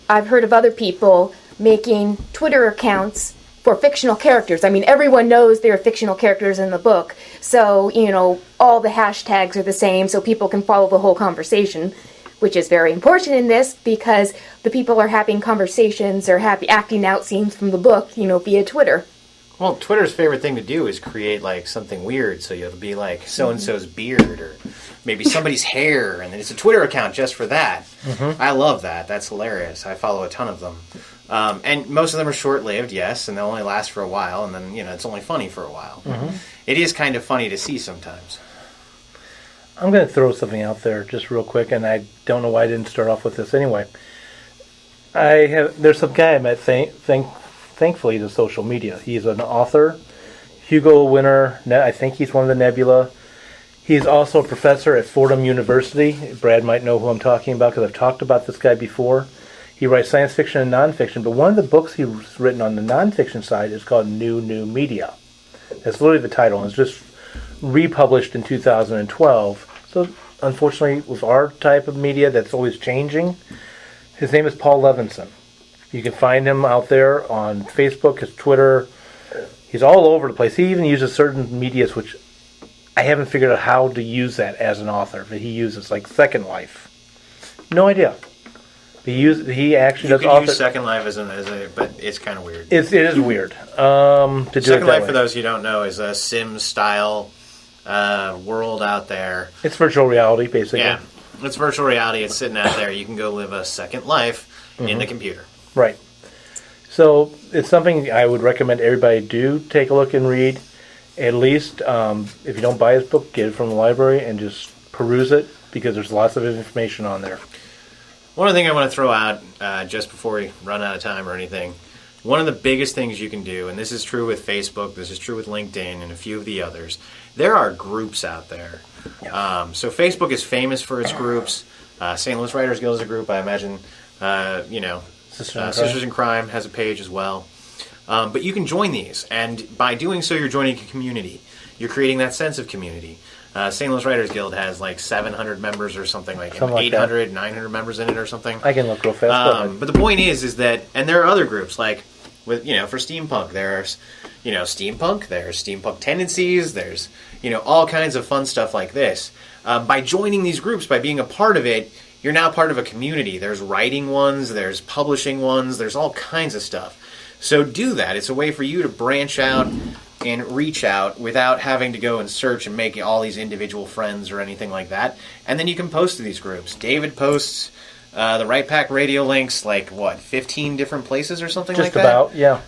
I've heard of other people making Twitter accounts for fictional characters. I mean, everyone knows there are fictional characters in the book, so, all the hashtags are the same so people can follow the whole conversation, which is very important in this because the people are having conversations or acting out scenes from the book, via Twitter. Well, Twitter's favorite thing to do is create, something weird, so it'll be, so-and-so's beard, or maybe somebody's hair, and then it's a Twitter account just for that. I love that. That's hilarious. I follow a ton of them. And most of them are short-lived, yes, and they'll only last for a while, and then, it's only funny for a while. It is kind of funny to see sometimes. I'm going to throw something out there just real quick, and I don't know why I didn't start off with this anyway. There's some guy I met, thankfully, to social media. He's an author, Hugo winner. I think he's won the Nebula. He's also a professor at Fordham University. Brad might know who I'm talking about because I've talked about this guy before. He writes science fiction and nonfiction, but one of the books he's written on the nonfiction side is called New Media. That's literally the title, and it's just republished in 2012. So, unfortunately, with our type of media, that's always changing. His name is Paul Levinson. You can find him out there on Facebook, his Twitter. He's all over the place. He even uses certain medias, which I haven't figured out how to use that as an author, but he uses like Second Life. No idea. He actually does. You can use Second Life as a, but it's kind of weird. It is weird. To do Second Life, way. for those who don't know, is a Sims style world out there. It's virtual reality, basically. Yeah, it's virtual reality. It's sitting out there. You can go live a second life in the computer. Right. So it's something I would recommend everybody do take a look and read. At least, if you don't buy his book, get it from the library and just peruse it because there's lots of information on there. One other thing I want to throw out just before we run out of time or anything, one of the biggest things you can do, and this is true with Facebook, this is true with LinkedIn and a few of the others, there are groups out there. So Facebook is famous for its groups. St. Louis Writers Guild is a group. I imagine, Sisters in Crime has a page as well. But you can join these, and by doing so, you're joining a community. You're creating that sense of community. St. Louis Writers Guild has like 700 members or something like 800, 900 members in it or something. I can look real fast. But the point is that, and there are other groups like with for steampunk. There's steampunk. There's steampunk tendencies. There's all kinds of fun stuff like this. By joining these groups, by being a part of it, you're now part of a community. There's writing ones. There's publishing ones. There's all kinds of stuff. So do that. It's a way for you to branch out and reach out without having to go and search and make all these individual friends or anything like that. And then you can post to these groups. David posts the Right Pack Radio links 15 different places or something like that? Just about, yeah.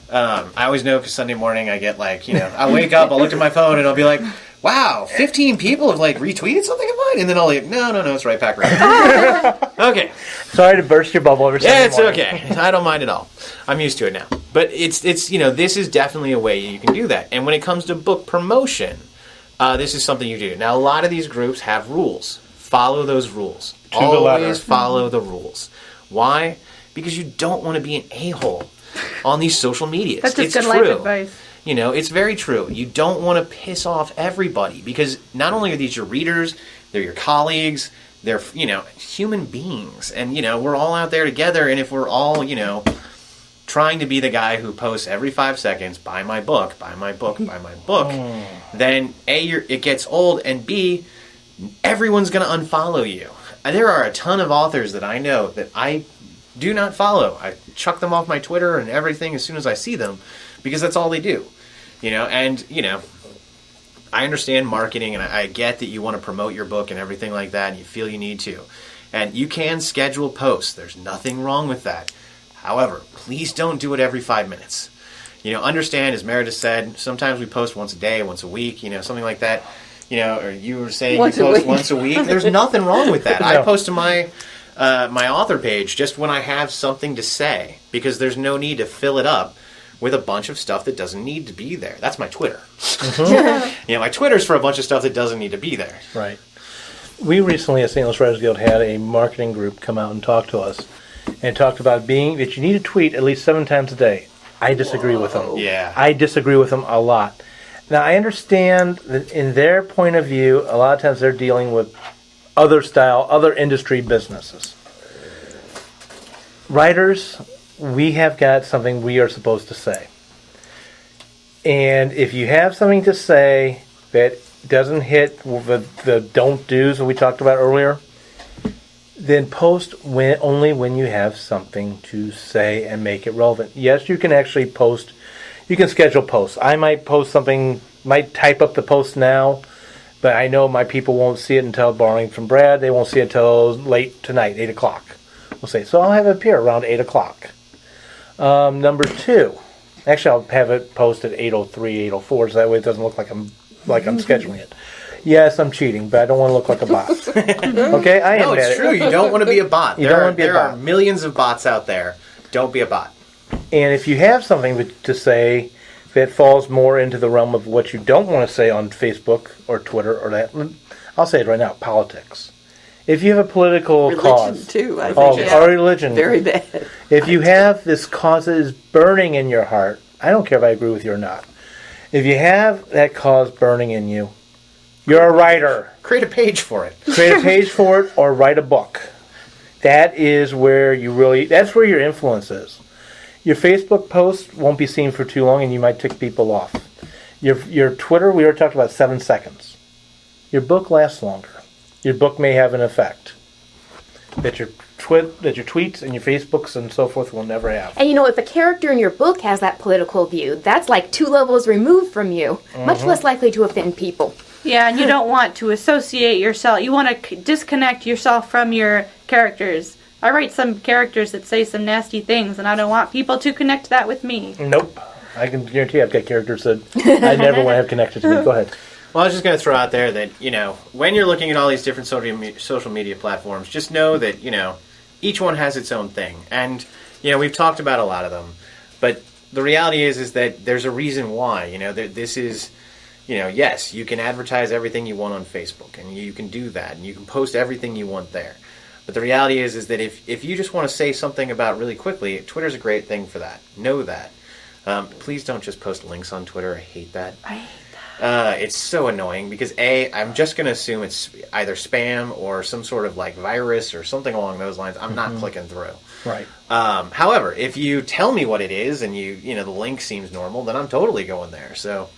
I always know because Sunday morning I get I wake up, I'll look at my phone and I'll be like, wow, 15 people have retweeted something of mine? And then I'll no, it's Right Pack Radio. Okay. Sorry to burst your bubble every Yeah, it's morning. okay. I don't mind at all. I'm used to it now. But it's this is definitely a way you can do that. And when it comes to book promotion, this is something you do. Now, a lot of these groups have rules. Follow those rules. To the letter. Always follow the rules. Why? Because you don't want to be an a-hole on these social medias. That's just it's good true. life advice. It's very true. You don't want to piss off everybody because not only are these your readers, they're your colleagues, they're, human beings. And, we're all out there together. And if we're all, trying to be the guy who posts every 5 seconds, buy my book, buy my book, buy my book, then A, it gets old, and B, everyone's going to unfollow you. And there are a ton of authors that I know that I do not follow. I chuck them off my Twitter and everything as soon as I see them because that's all they do. I understand marketing and I get that you want to promote your book and everything like that and you feel you need to. And you can schedule posts. There's nothing wrong with that. However, please don't do it every 5 minutes. Understand, as Meredith said, sometimes we post once a day, once a week, something like that. Or you were saying you post once a week. There's nothing wrong with that. No. I post to my author page just when I have something to say because there's no need to fill it up with a bunch of stuff that doesn't need to be there. That's my Twitter. Mm-hmm. My Twitter's for a bunch of stuff that doesn't need to be there. Right. We recently at St. Louis Writers Guild had a marketing group come out and talk to us and talked about that you need to tweet at least 7 times a day. I disagree with them. Yeah. I disagree with them a lot. Now, I understand that in their point of view, a lot of times they're dealing with other industry businesses. Writers, we have got something we are supposed to say. And if you have something to say that doesn't hit the don't do's that we talked about earlier, then post only when you have something to say and make it relevant. Yes, you can actually post. You can schedule posts. I might post something, might type up the post now, but I know my people won't see it until, borrowing from Brad, they won't see it until late tonight, 8 o'clock. We'll say, so I'll have it appear around 8 o'clock. Number 2, actually I'll have it posted 8:03, 8:04, so that way it doesn't look like I'm scheduling it. Yes, I'm cheating, but I don't want to look like a bot. Okay, I admit it. No, it's true. You don't want to be a bot. There are millions of bots out there. Don't be a bot. And if you have something to say that falls more into the realm of what you don't want to say on Facebook or Twitter or that, I'll say it right now, politics. If you have a political cause. Too, I think. Or religion. Very bad. If you have this cause that is burning in your heart, I don't care if I agree with you or not. If you have that cause burning in you, you're a writer. Create a page for it. Create a page for it or write a book. That is where that's where your influence is. Your Facebook post won't be seen for too long and you might tick people off. Your Twitter, we already talked about 7 seconds. Your book lasts longer. Your book may have an effect that your tweets and your Facebooks and so forth will never have. And if a character in your book has that political view, that's like 2 levels removed from you. Much less likely to offend people. Yeah, and you don't want to associate yourself. You want to disconnect yourself from your characters. I write some characters that say some nasty things, and I don't want people to connect that with me. Nope. I can guarantee I've got characters that I never want to have connected to me. Go ahead. Well, I was just going to throw out there that, when you're looking at all these different social media platforms, just know that, each one has its own thing. And, we've talked about a lot of them. But the reality is that there's a reason why. This is, yes, you can advertise everything you want on Facebook. And you can do that. And you can post everything you want there. But the reality is that if you just want to say something about really quickly, Twitter's a great thing for that. Know that. Please don't just post links on Twitter. I hate that. It's so annoying because I'm just going to assume it's either spam or some sort of virus or something along those lines. I'm not clicking through. Right. However, if you tell me what it is and the link seems normal, then I'm totally going there. So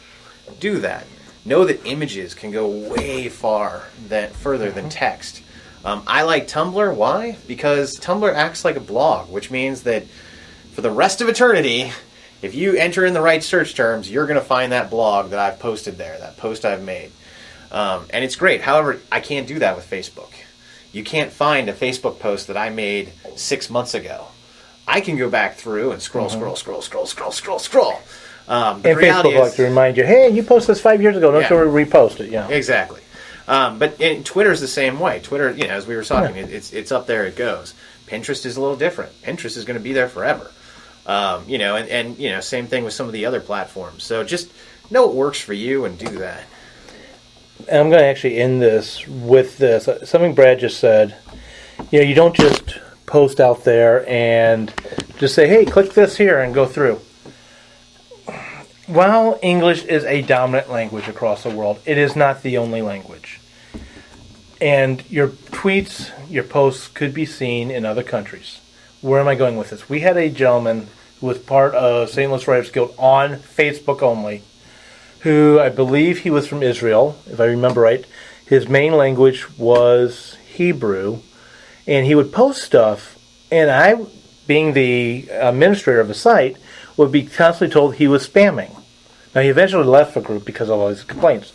do that. Know that images can go way further than text. I like Tumblr. Why? Because Tumblr acts like a blog, which means that for the rest of eternity, if you enter in the right search terms, you're going to find that blog that I've posted there, that post I've made. And it's great. However, I can't do that with Facebook. You can't find a Facebook post that I made 6 months ago. I can go back through and scroll. And Facebook will like to remind you, hey, you posted this 5 years ago. Don't go repost it. Exactly. But Twitter's the same way. Twitter, as we were talking, it's up there, it goes. Pinterest is a little different. Pinterest is going to be there forever. And same thing with some of the other platforms. So just know what works for you and do that. And I'm going to actually end this with this. Something Brad just said. You don't just post out there and just say, hey, click this here and go through. While English is a dominant language across the world, it is not the only language. And your tweets, your posts could be seen in other countries. Where am I going with this? We had a gentleman who was part of St. Louis Writers Guild on Facebook only, who I believe he was from Israel, if I remember right. His main language was Hebrew, and he would post stuff, and I, being the administrator of the site, would be constantly told he was spamming. Now, he eventually left the group because of all his complaints.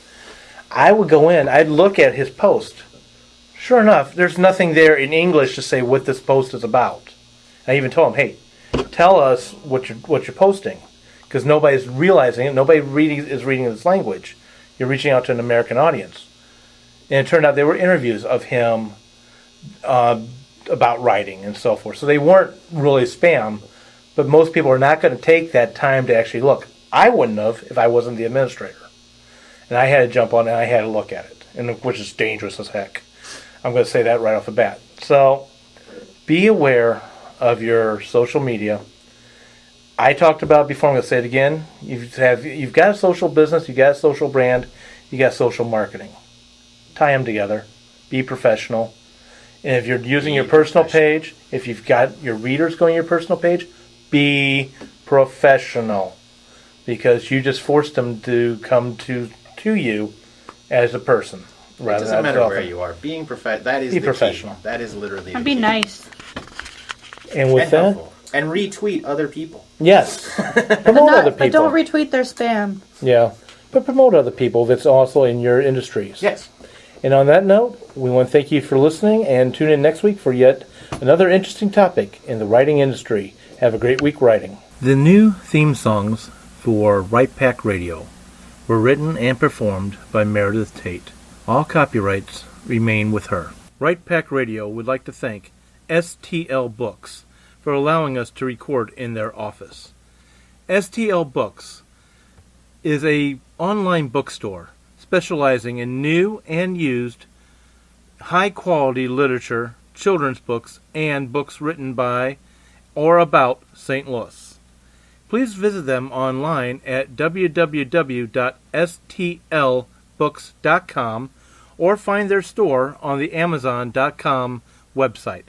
I would go in, I'd look at his post. Sure enough, there's nothing there in English to say what this post is about. I even told him, hey, tell us what you're posting, because nobody's realizing it. Nobody is reading this language. You're reaching out to an American audience. And it turned out there were interviews of him about writing and so forth. So they weren't really spam, but most people are not going to take that time to actually look. I wouldn't have if I wasn't the administrator. And I had to jump on and I had to look at it, which is dangerous as heck. I'm going to say that right off the bat. So be aware of your social media. I talked about it before, I'm going to say it again. You've got a social business, you've got a social brand, you got social marketing. Tie them together. Be professional. And if you're using your personal page, if you've got your readers going to your personal page, be professional. Because you just forced them to come to you as a person. It doesn't matter where you are. Being that is be the professional. Key. That is literally the And be key. Nice. And with that, helpful. And retweet other people. yes, promote other people. But don't retweet their spam. Yeah, but promote other people that's also in your industries. Yes. And on that note, we want to thank you for listening and tune in next week for yet another interesting topic in the writing industry. Have a great week writing. The new theme songs for Right Pack Radio were written and performed by Meredith Tate. All copyrights remain with her. Right Pack Radio would like to thank STL Books for allowing us to record in their office. STL Books is a online bookstore specializing in new and used high-quality literature, children's books, and books written by or about St. Louis. Please visit them online at www.stlbooks.com or find their store on the Amazon.com website.